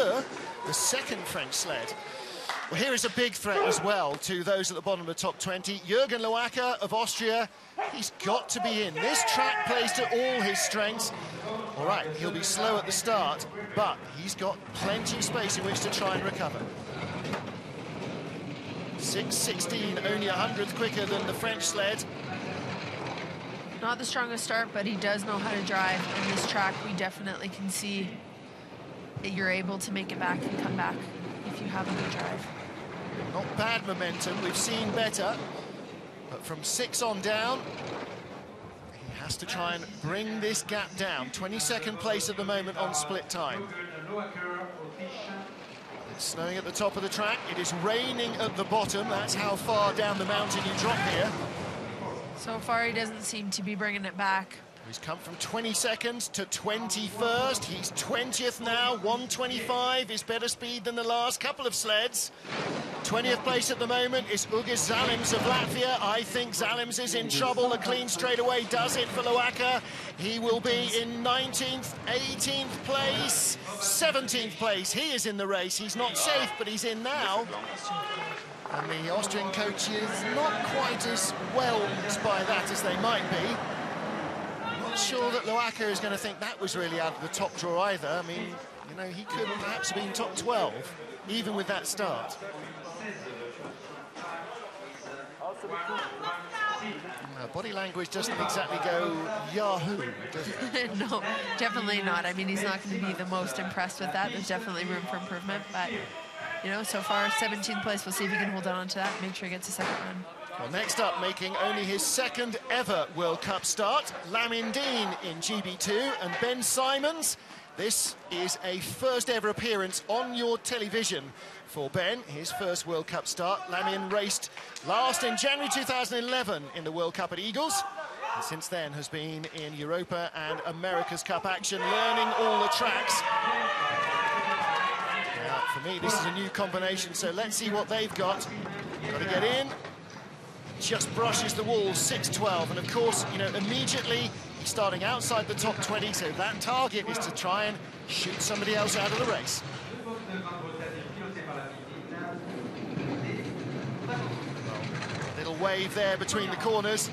the second French sled. Well, here is a big threat as well to those at the bottom of the top 20. Jürgen Loacker of Austria, he's got to be in. This track plays to all his strengths. All right, he'll be slow at the start, but he's got plenty of space in which to try and recover. 6:16, only 100th quicker than the French sled. Not the strongest start, but he does know how to drive. And this track, we definitely can see that you're able to make it back and come back if you have a good drive. Not bad momentum, we've seen better, but from 6 on down, he has to try and bring this gap down. 22nd place at the moment on split time. It's snowing at the top of the track, it is raining at the bottom, that's how far down the mountain you drop here. So far, he doesn't seem to be bringing it back. He's come from 22nd to 21st. He's 20th now, 125 is better speed than the last couple of sleds. 20th place at the moment is Ugis Zalims of Latvia. I think Zalims is in trouble. A clean straightaway does it for Loacker. He will be in 19th, 18th place, 17th place. He is in the race. He's not safe, but he's in now. And the Austrian coach is not quite as whelmed by that as they might be. not sure that Loaka is going to think that was really out of the top draw either. I mean, you know, he could perhaps have been top 12, even with that start. Body language doesn't exactly go Yahoo, does it? No, definitely not. I mean, he's not going to be the most impressed with that. There's definitely room for improvement, but, you know, so far 17th place. We'll see if he can hold on to that and make sure he gets a second run. Well, next up, making only his second ever World Cup start, Lamin Dean in GB2 and Ben Simons. This is a first ever appearance on your television for Ben, his first World Cup start. Lamin raced last in January 2011 in the World Cup at Eagles, and since then has been in Europa and America's Cup action, learning all the tracks. Now, for me, this is a new combination, so let's see what they've got. Got to get in. Just brushes the wall, 6.12, and of course, you know, immediately he's starting outside the top 20, so that target is to try and shoot somebody else out of the race. Little wave there between the corners.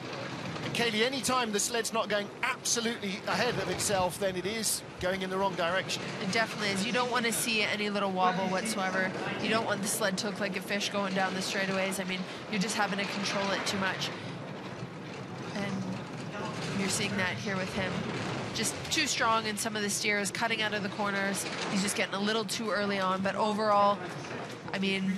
And Kaylee, any time the sled's not going absolutely ahead of itself, then it is going in the wrong direction. It definitely is. You don't want to see any little wobble whatsoever. You don't want the sled to look like a fish going down the straightaways. I mean, you're just having to control it too much. And you're seeing that here with him. Just too strong in some of the steers, cutting out of the corners. He's just getting a little too early on. But overall, I mean,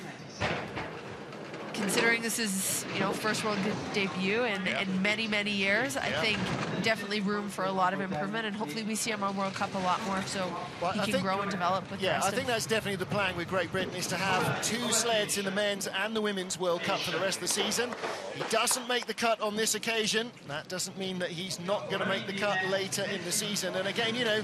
considering this is, you know, first world debut in many, many years, I think definitely room for a lot of improvement, and hopefully we see him on World Cup a lot more, so he can grow and develop with the rest I think that's definitely the plan with Great Britain, is to have two sleds in the men's and the women's World Cup for the rest of the season. He doesn't make the cut on this occasion. That doesn't mean that he's not going to make the cut later in the season. And again, you know,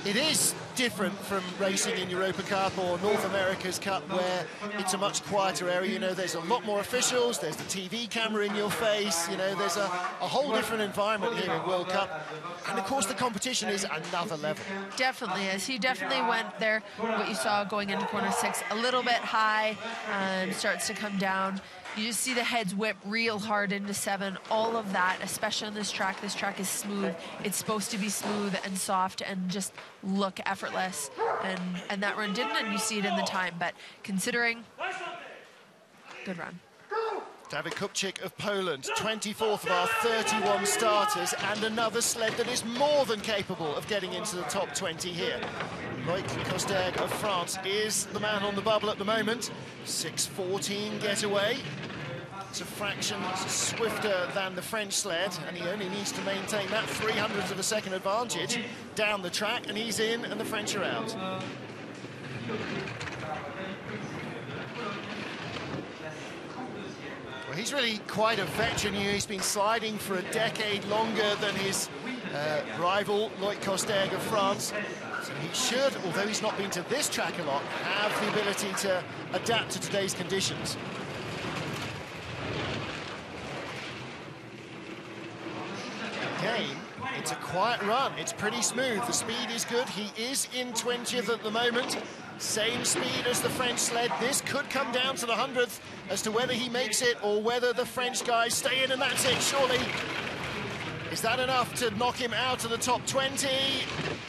it is different from racing in Europa Cup or North America's Cup, where it's a much quieter area. You know, there's a lot more officials, there's the TV camera in your face, you know, there's a whole different environment here in World Cup. And of course the competition is another level. Definitely is. He definitely went there, what you saw going into corner 6, a little bit high, starts to come down. You just see the heads whip real hard into 7. All of that, especially on this track. This track is smooth. It's supposed to be smooth and soft and just look effortless. And that run didn't, and you see it in the time. But considering, good run. Dawid Kupczyk of Poland, 24th of our 31 starters, and another sled that is more than capable of getting into the top 20 here. Loic Costerg of France is the man on the bubble at the moment. 6.14 getaway. It's a fraction swifter than the French sled, and he only needs to maintain that 300th of a second advantage down the track, and he's in, and the French are out. Well, he's really quite a veteran. He's been sliding for a decade longer than his rival, Loic Costerg of France. So he should, although he's not been to this track a lot, have the ability to adapt to today's conditions. Again, it's a quiet run. It's pretty smooth. The speed is good. He is in 20th at the moment. Same speed as the French sled. This could come down to the 100th as to whether he makes it or whether the French guys stay in, and that's it, surely. Is that enough to knock him out of the top 20?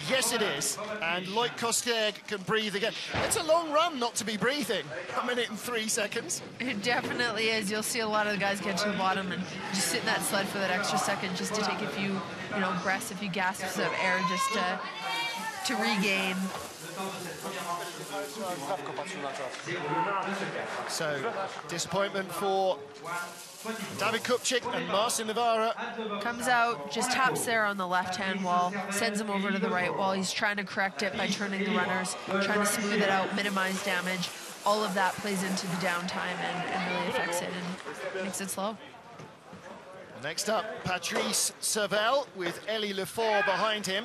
Yes, it is. And Loic Costerg can breathe again. It's a long run not to be breathing. 1 minute and 3 seconds. It definitely is. You'll see a lot of the guys get to the bottom and just sit in that sled for that extra second just to take a few, you know, breaths, a few gasps of air just to regain. So, disappointment for Dawid Kupczyk and Marcin Navarra. Comes out, just taps there on the left-hand wall, sends him over to the right wall. He's trying to correct it by turning the runners, trying to smooth it out, minimize damage. All of that plays into the downtime and really affects it and makes it slow. Next up, Patrice Servel with Elie Lefort behind him.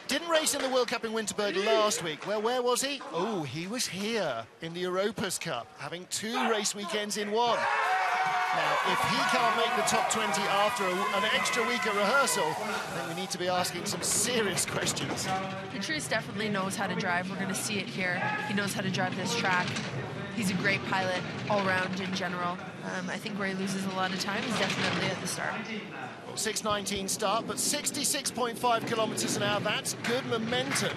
Didn't race in the World Cup in Winterberg last week. Well, where was he? Oh, he was here in the Europa's Cup, having 2 race weekends in one. Now, if he can't make the top 20 after an extra week of rehearsal, then we need to be asking some serious questions. Patrice definitely knows how to drive. We're going to see it here. He knows how to drive this track. He's a great pilot all around in general. I think where he loses a lot of time is definitely at the start. Well, 6:19 start, but 66.5 kilometers an hour. That's good momentum.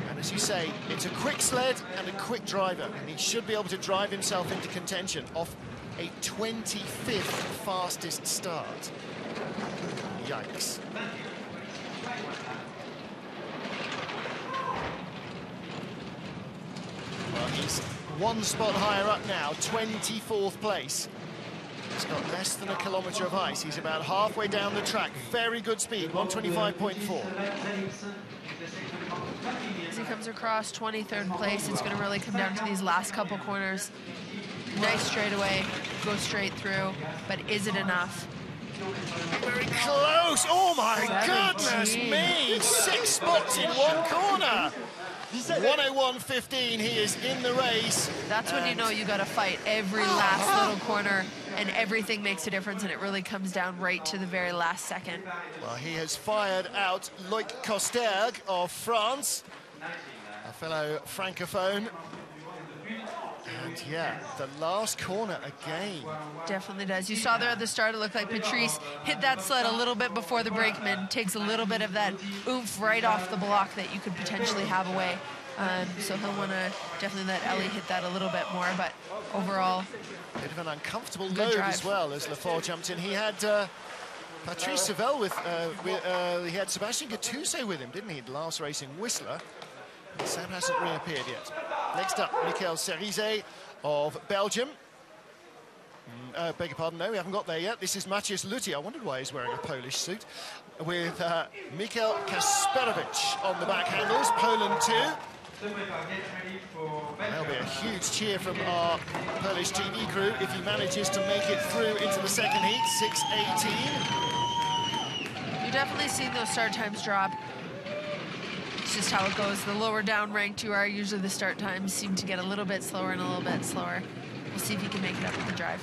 And as you say, it's a quick sled and a quick driver, and he should be able to drive himself into contention off a 25th fastest start. Yikes. Well, he's one spot higher up now, 24th place. He's got less than a kilometre of ice. He's about halfway down the track. Very good speed, 125.4. As he comes across 23rd place, it's going to really come down to these last couple corners. Nice straightaway, go straight through, but is it enough? Very close. Oh my 17. goodness me! 6 spots in one corner. 101.15. He is in the race. That's when you know you got to fight every last little corner, and everything makes a difference, and it really comes down right to the very last second. Well, he has fired out Loic Costerg of France, a fellow francophone. And yeah, the last corner again. Definitely does. You saw there at the start, it looked like Patrice hit that sled a little bit before the brakeman, takes a little bit of that oomph right off the block that you could potentially have away. So he'll want to definitely let Ellie hit that a little bit more, but overall, Bit of an uncomfortable good load drive. as well as Lafort jumped in. He had Patrice Seville with he had Sebastian Gattuso with him, didn't he? The last race in Whistler. Sam hasn't reappeared yet. Next up, Michael Cerizet of Belgium. Beg your pardon, no, we haven't got there yet. This is Maciej Lutti. I wondered why he's wearing a Polish suit. With Mikel Kasperovic on the back handles, Poland 2. There'll be a huge cheer from our Polish TV crew if he manages to make it through into the second heat, 6:18. you've definitely seen those start times drop. It's just how it goes. The lower down ranked you are, usually the start times seem to get a little bit slower and a little bit slower. We'll see if he can make it up with the drive.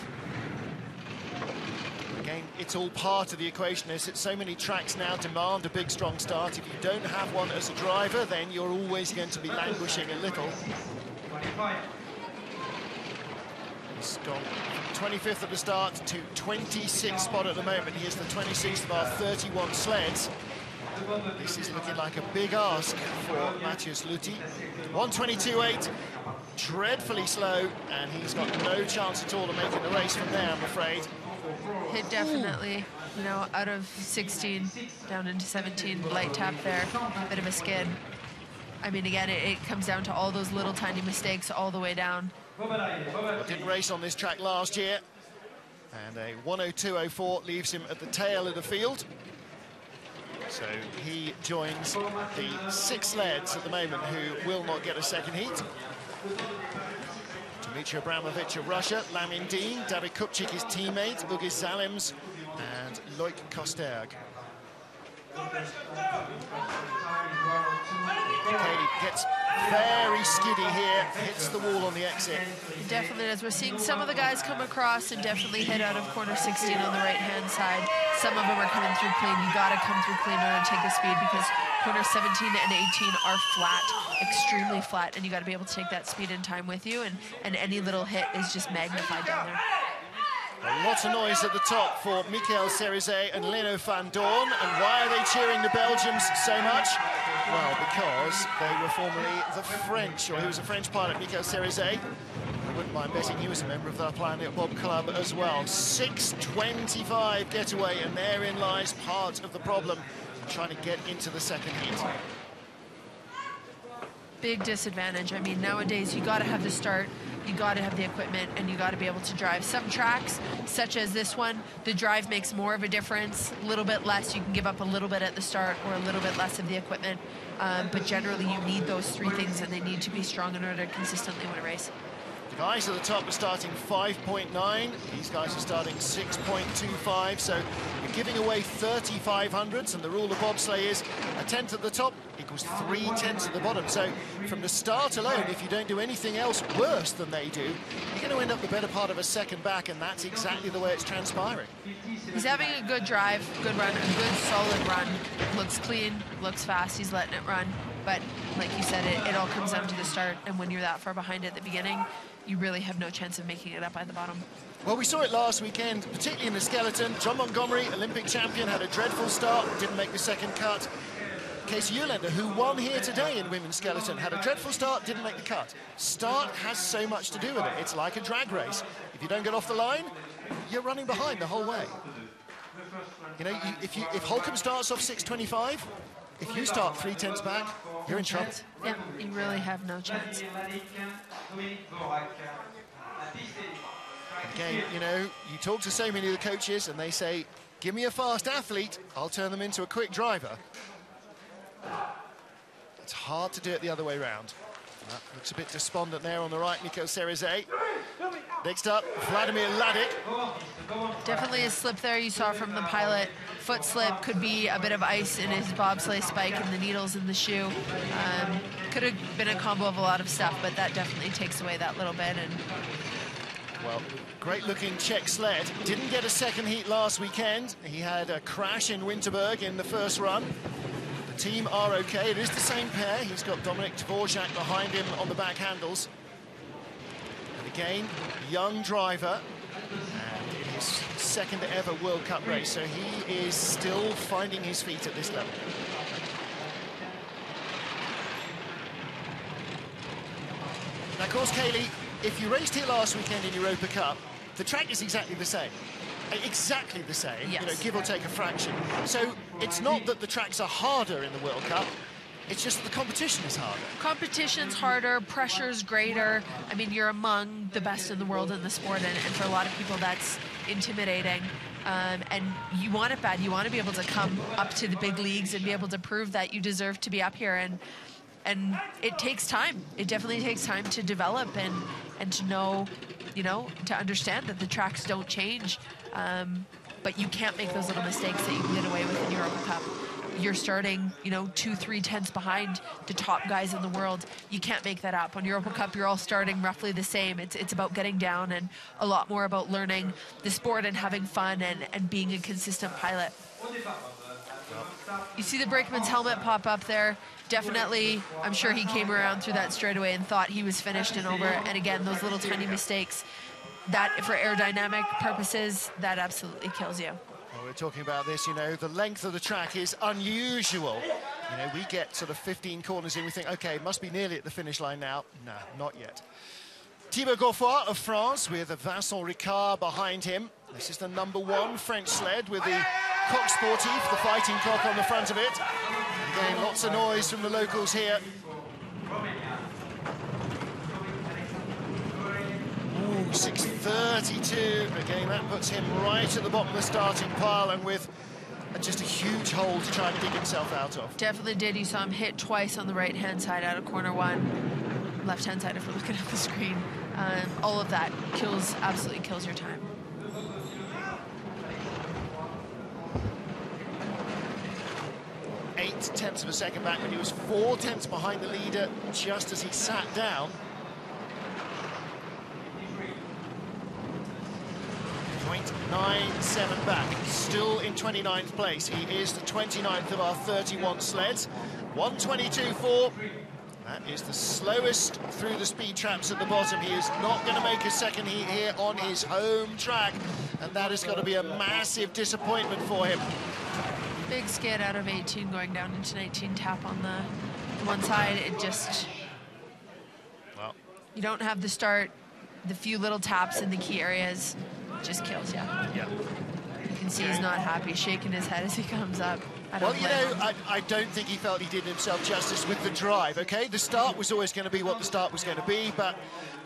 Again, it's all part of the equation. As so many tracks now demand a big, strong start. If you don't have one as a driver, then you're always going to be languishing a little. He's gone from 25th at the start to 26th spot at the moment. He is the 26th of our 31 sleds. This is looking like a big ask for Maciej Lutti. 122.8, dreadfully slow, and he's got no chance at all of making the race from there, I'm afraid. Hit definitely, you know, out of 16 down into 17, light tap there, bit of a skid. I mean, again, it comes down to all those little tiny mistakes all the way down. Well, didn't race on this track last year, and a 102.04 leaves him at the tail of the field. So he joins the 6 sleds at the moment who will not get a second heat. Dmitry Abramovich of Russia, Lamin Dean, David Kupchik, his teammate, Ugis Zalems, and Loic Costerg. Katie gets very skiddy here, hits the wall on the exit. Definitely does. We're seeing some of the guys come across and definitely hit out of corner 16 on the right-hand side. Some of them are coming through clean. You got to come through clean in order to take the speed because corner 17 and 18 are flat, extremely flat, and you got to be able to take that speed and time with you, and any little hit is just magnified down there. Lots of noise at the top for Michael Cerizet and Leno van Doorn. And why are they cheering the Belgians so much? Well, because they were formerly the French, or he was a French pilot, Michael Cerizet. I wouldn't mind betting he was a member of the Plagne Bob Club as well. 6:25 getaway, and therein lies part of the problem, trying to get into the second heat. Big disadvantage. I mean, nowadays you got to have the start, you got to have the equipment, and you got to be able to drive. Some tracks, such as this one, the drive makes more of a difference. A little bit less, you can give up a little bit at the start or a little bit less of the equipment. But generally, you need those 3 things, and they need to be strong in order to consistently win a race. The guys at the top are starting 5.9. These guys are starting 6.25. So you're giving away 3,500s, and the rule of bobsleigh is a 10th at the top equals 3 tenths at the bottom. So from the start alone, if you don't do anything else worse than they do, you're going to end up the better part of a second back, and that's exactly the way it's transpiring. He's having a good drive, good run, a good solid run. Looks clean, looks fast, he's letting it run. But like you said, it all comes down to the start, and when you're that far behind at the beginning, you really have no chance of making it up by the bottom. Well, we saw it last weekend, particularly in the skeleton. John Montgomery, Olympic champion, had a dreadful start, didn't make the second cut. Casey Eulander, who won here today in women's skeleton, had a dreadful start, didn't make the cut. Start has so much to do with it. It's like a drag race. If you don't get off the line, you're running behind the whole way. You know, if Holcomb starts off 6:25, if you start 3/10 back, you're in trouble. Yeah, you really have no chance. Again, you know, you talk to so many of the coaches and they say, give me a fast athlete, I'll turn them into a quick driver. It's hard to do it the other way around. Looks a bit despondent there on the right, Nico Cerizet. Next up, Vladimir Ladik. Definitely a slip there you saw from the pilot. Foot slip, could be a bit of ice in his bobsleigh spike and the needles in the shoe. Could have been a combo of a lot of stuff, but that definitely takes away that little bit. And well, great-looking Czech sled. Didn't get a second heat last weekend. He had a crash in Winterberg in the first run. The team are okay. It is the same pair. He's got Dominik Dvorak behind him on the back handles. And again, young driver. And in his second ever World Cup race, so he is still finding his feet at this level. Now, of course, Kaylee, if you raced here last weekend in Europa Cup, the track is exactly the same. Exactly the same, yes. You know, give or take a fraction. So it's not that the tracks are harder in the World Cup, it's just that the competition is harder. Competition's harder, pressure's greater. I mean, you're among the best in the world in the sport, and for a lot of people that's intimidating. And you want it bad. You want to be able to come up to the big leagues and be able to prove that you deserve to be up here. And it takes time. It definitely takes time to develop and to know, you know, to understand that the tracks don't change. But you can't make those little mistakes that you can get away with in Europa Cup. You're starting, you know, 2-3 tenths behind the top guys in the world. You can't make that up. On Europa Cup, you're all starting roughly the same. It's about getting down and a lot more about learning the sport and having fun and being a consistent pilot. You see the brakeman's helmet pop up there. Definitely, I'm sure he came around through that straightaway and thought he was finished and over. And again, those little tiny mistakes, that for aerodynamic purposes, that absolutely kills you. Well, we're talking about this, you know, the length of the track is unusual. You know, we get sort of 15 corners in, we think, okay, must be nearly at the finish line now. No, not yet. Thibaut Gauffoy of France with Vincent Ricard behind him. This is the #1 French sled with the coq sportif, the fighting cock on the front of it. Again, lots of noise from the locals here. Ooh, 6:32. Again, that puts him right at the bottom of the starting pile and with just a huge hole to try and dig himself out of. Definitely did. You saw him hit twice on the right-hand side out of corner 1. Left-hand side if we're looking at the screen. All of that absolutely kills your time. Eight tenths of a second back when he was 4 tenths behind the leader just as he sat down. 0.97 back, still in 29th place. He is the 29th of our 31 sleds. 1:22.4. That is the slowest through the speed traps at the bottom. He is not going to make a second heat here on his home track, and that has got to be a massive disappointment for him. Big skid out of 18 going down into 19, tap on the one side. It just, well, you don't have the start, the few little taps in the key areas just kills you. Yeah. You can see he's not happy, shaking his head as he comes up. Well, you know, I don't think he felt he did himself justice with the drive, OK? The start was always going to be what the start was going to be, but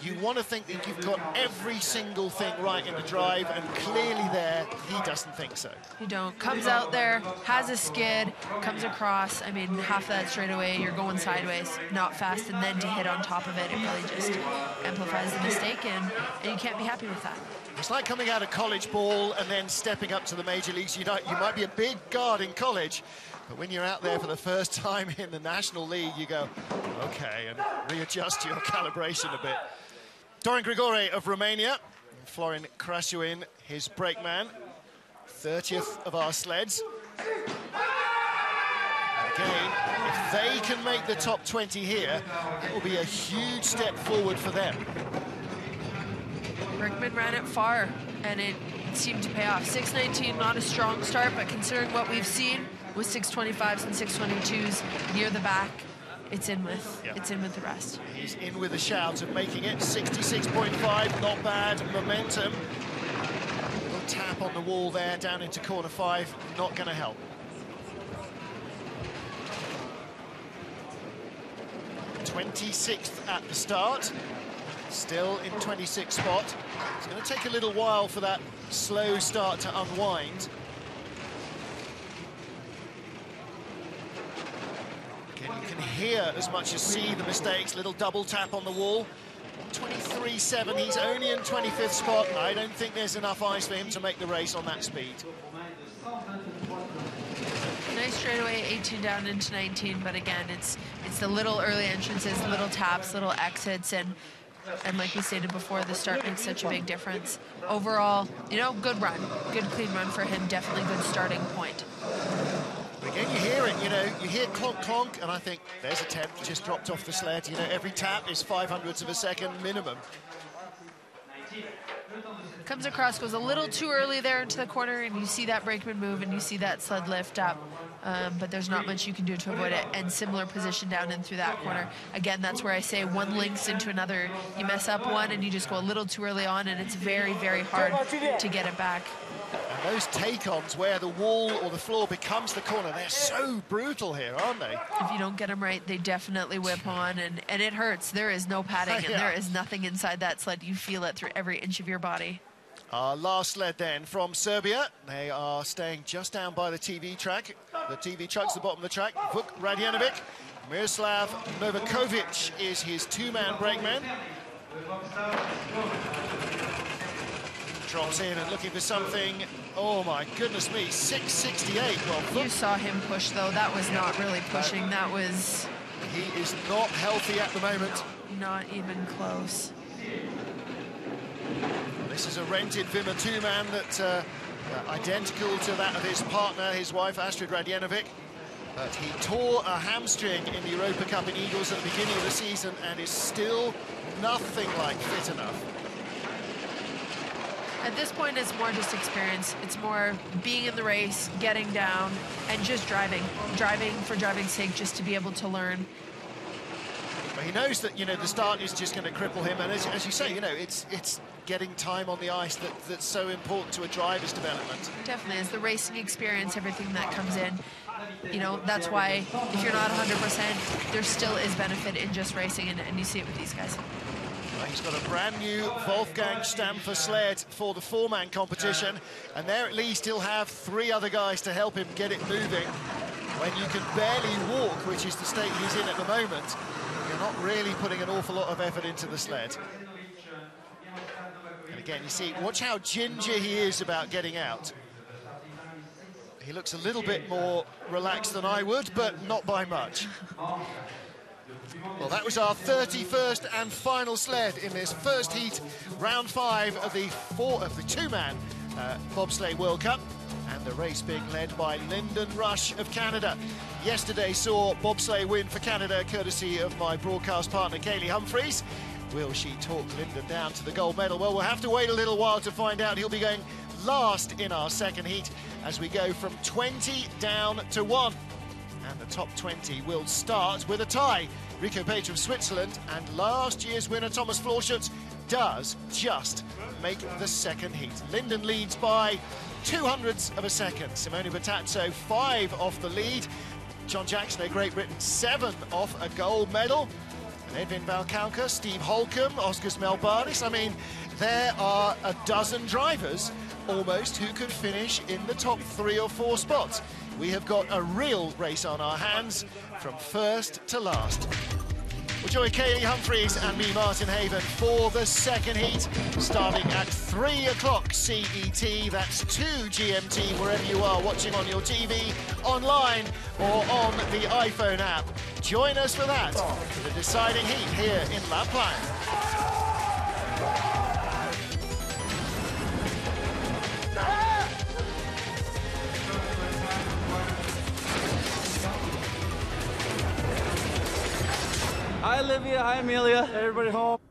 you want to think that you've got every single thing right in the drive, and clearly there, he doesn't think so. You don't. Comes out there, has a skid, comes across. I mean, half of that straight away, you're going sideways, not fast, and then to hit on top of it, it really just amplifies the mistake, and you can't be happy with that. It's like coming out of college ball and then stepping up to the major leagues. You might be a big guard in college, but when you're out there for the first time in the National League, you go, okay, and readjust your calibration a bit. Dorin Grigore of Romania, Florin Krasuin, his brakeman, 30th of our sleds. Again, if they can make the top 20 here, it will be a huge step forward for them. Brickman ran it far, and it seemed to pay off. 6:19, not a strong start, but considering what we've seen with 6:25s and 6:22s near the back, it's in with the rest. He's in with a shout of making it. 66.5, not bad momentum. Little tap on the wall there, down into corner 5, not going to help. 26th at the start, still in 26th spot. It's going to take a little while for that slow start to unwind. Again, you can hear as much as see the mistakes. Little double tap on the wall. 23.7, he's only in 25th spot. I don't think there's enough ice for him to make the race on that speed. Nice straightaway, 18 down into 19, but again, it's the little early entrances, little taps, little exits, and like we stated before, the start makes such a big difference. Overall, you know, good run, good clean run for him, definitely good starting point. Again, you hear it, you know, you hear clonk, clonk, and I think there's a 10th just dropped off the sled. You know, every tap is 0.05 of a second minimum. Comes across, goes a little too early there into the corner, and you see that brakeman move, and you see that sled lift up. But there's not much you can do to avoid it, and similar position down in through that corner. Again, that's where I say one links into another. You mess up one, and you just go a little too early on, and it's very, very hard to get it back. And those take-ons where the wall or the floor becomes the corner, they're so brutal here, aren't they? If you don't get them right, they definitely whip on, and it hurts. There is no padding, and there is nothing inside that sled. You feel it through every inch of your body. Our last sled then from Serbia. They are staying just down by the TV track. The TV truck's the bottom of the track. Vuk Radjanovic. Miroslav Novakovic is his two-man brakeman. Drops in and looking for something. Oh my goodness me, 6:68. Well, you saw him push though. That was not really pushing. That was... He is not healthy at the moment. Not even close. This is a rented Vimmer two-man that's identical to that of his partner, his wife, Astrid Radjanovic. But he tore a hamstring in the Europa Cup in Eagles at the beginning of the season and is still nothing like fit enough. At this point, it's more just experience. It's more being in the race, getting down, and just driving. Driving for driving's sake, just to be able to learn. But he knows that, you know, the start is just going to cripple him. And as you say, you know, it's getting time on the ice that's so important to a driver's development. Definitely, it's the racing experience, everything that comes in. You know, that's why if you're not 100%, there still is benefit in just racing, and you see it with these guys. He's got a brand new Wolfgang Stamfer sled for the four-man competition, and there at least he'll have 3 other guys to help him get it moving. When you can barely walk, which is the state he's in at the moment, you're not really putting an awful lot of effort into the sled. And again, you see, watch how ginger he is about getting out. He looks a little bit more relaxed than I would, but not by much. Well, that was our 31st and final sled in this first heat, round 5 of the two-man bobsleigh World Cup, and the race being led by Lyndon Rush of Canada. Yesterday saw bobsleigh win for Canada, courtesy of my broadcast partner, Kaylee Humphries. Will she talk Lyndon down to the gold medal? Well, we'll have to wait a little while to find out. He'll be going last in our second heat as we go from 20 down to 1. And the top 20 will start with a tie. Rico Page of Switzerland and last year's winner Thomas Florschutz does just make the second heat. Lyndon leads by 0.02 of a second. Simone Bertazzo 5 off the lead. John Jackson of Great Britain 7 off a gold medal. And Edwin Valcauca, Steve Holcomb, Oskars Melbardis. I mean, there are a dozen drivers almost who could finish in the top 3 or 4 spots. We have got a real race on our hands from first to last. We'll join Kaylee Humphries and me, Martin Haven, for the second heat, starting at 3 o'clock CET. That's 2 GMT, wherever you are watching on your TV, online, or on the iPhone app. Join us for that, for the deciding heat here in La Plagne. Hi, Olivia. Hi, Amelia. Everybody home.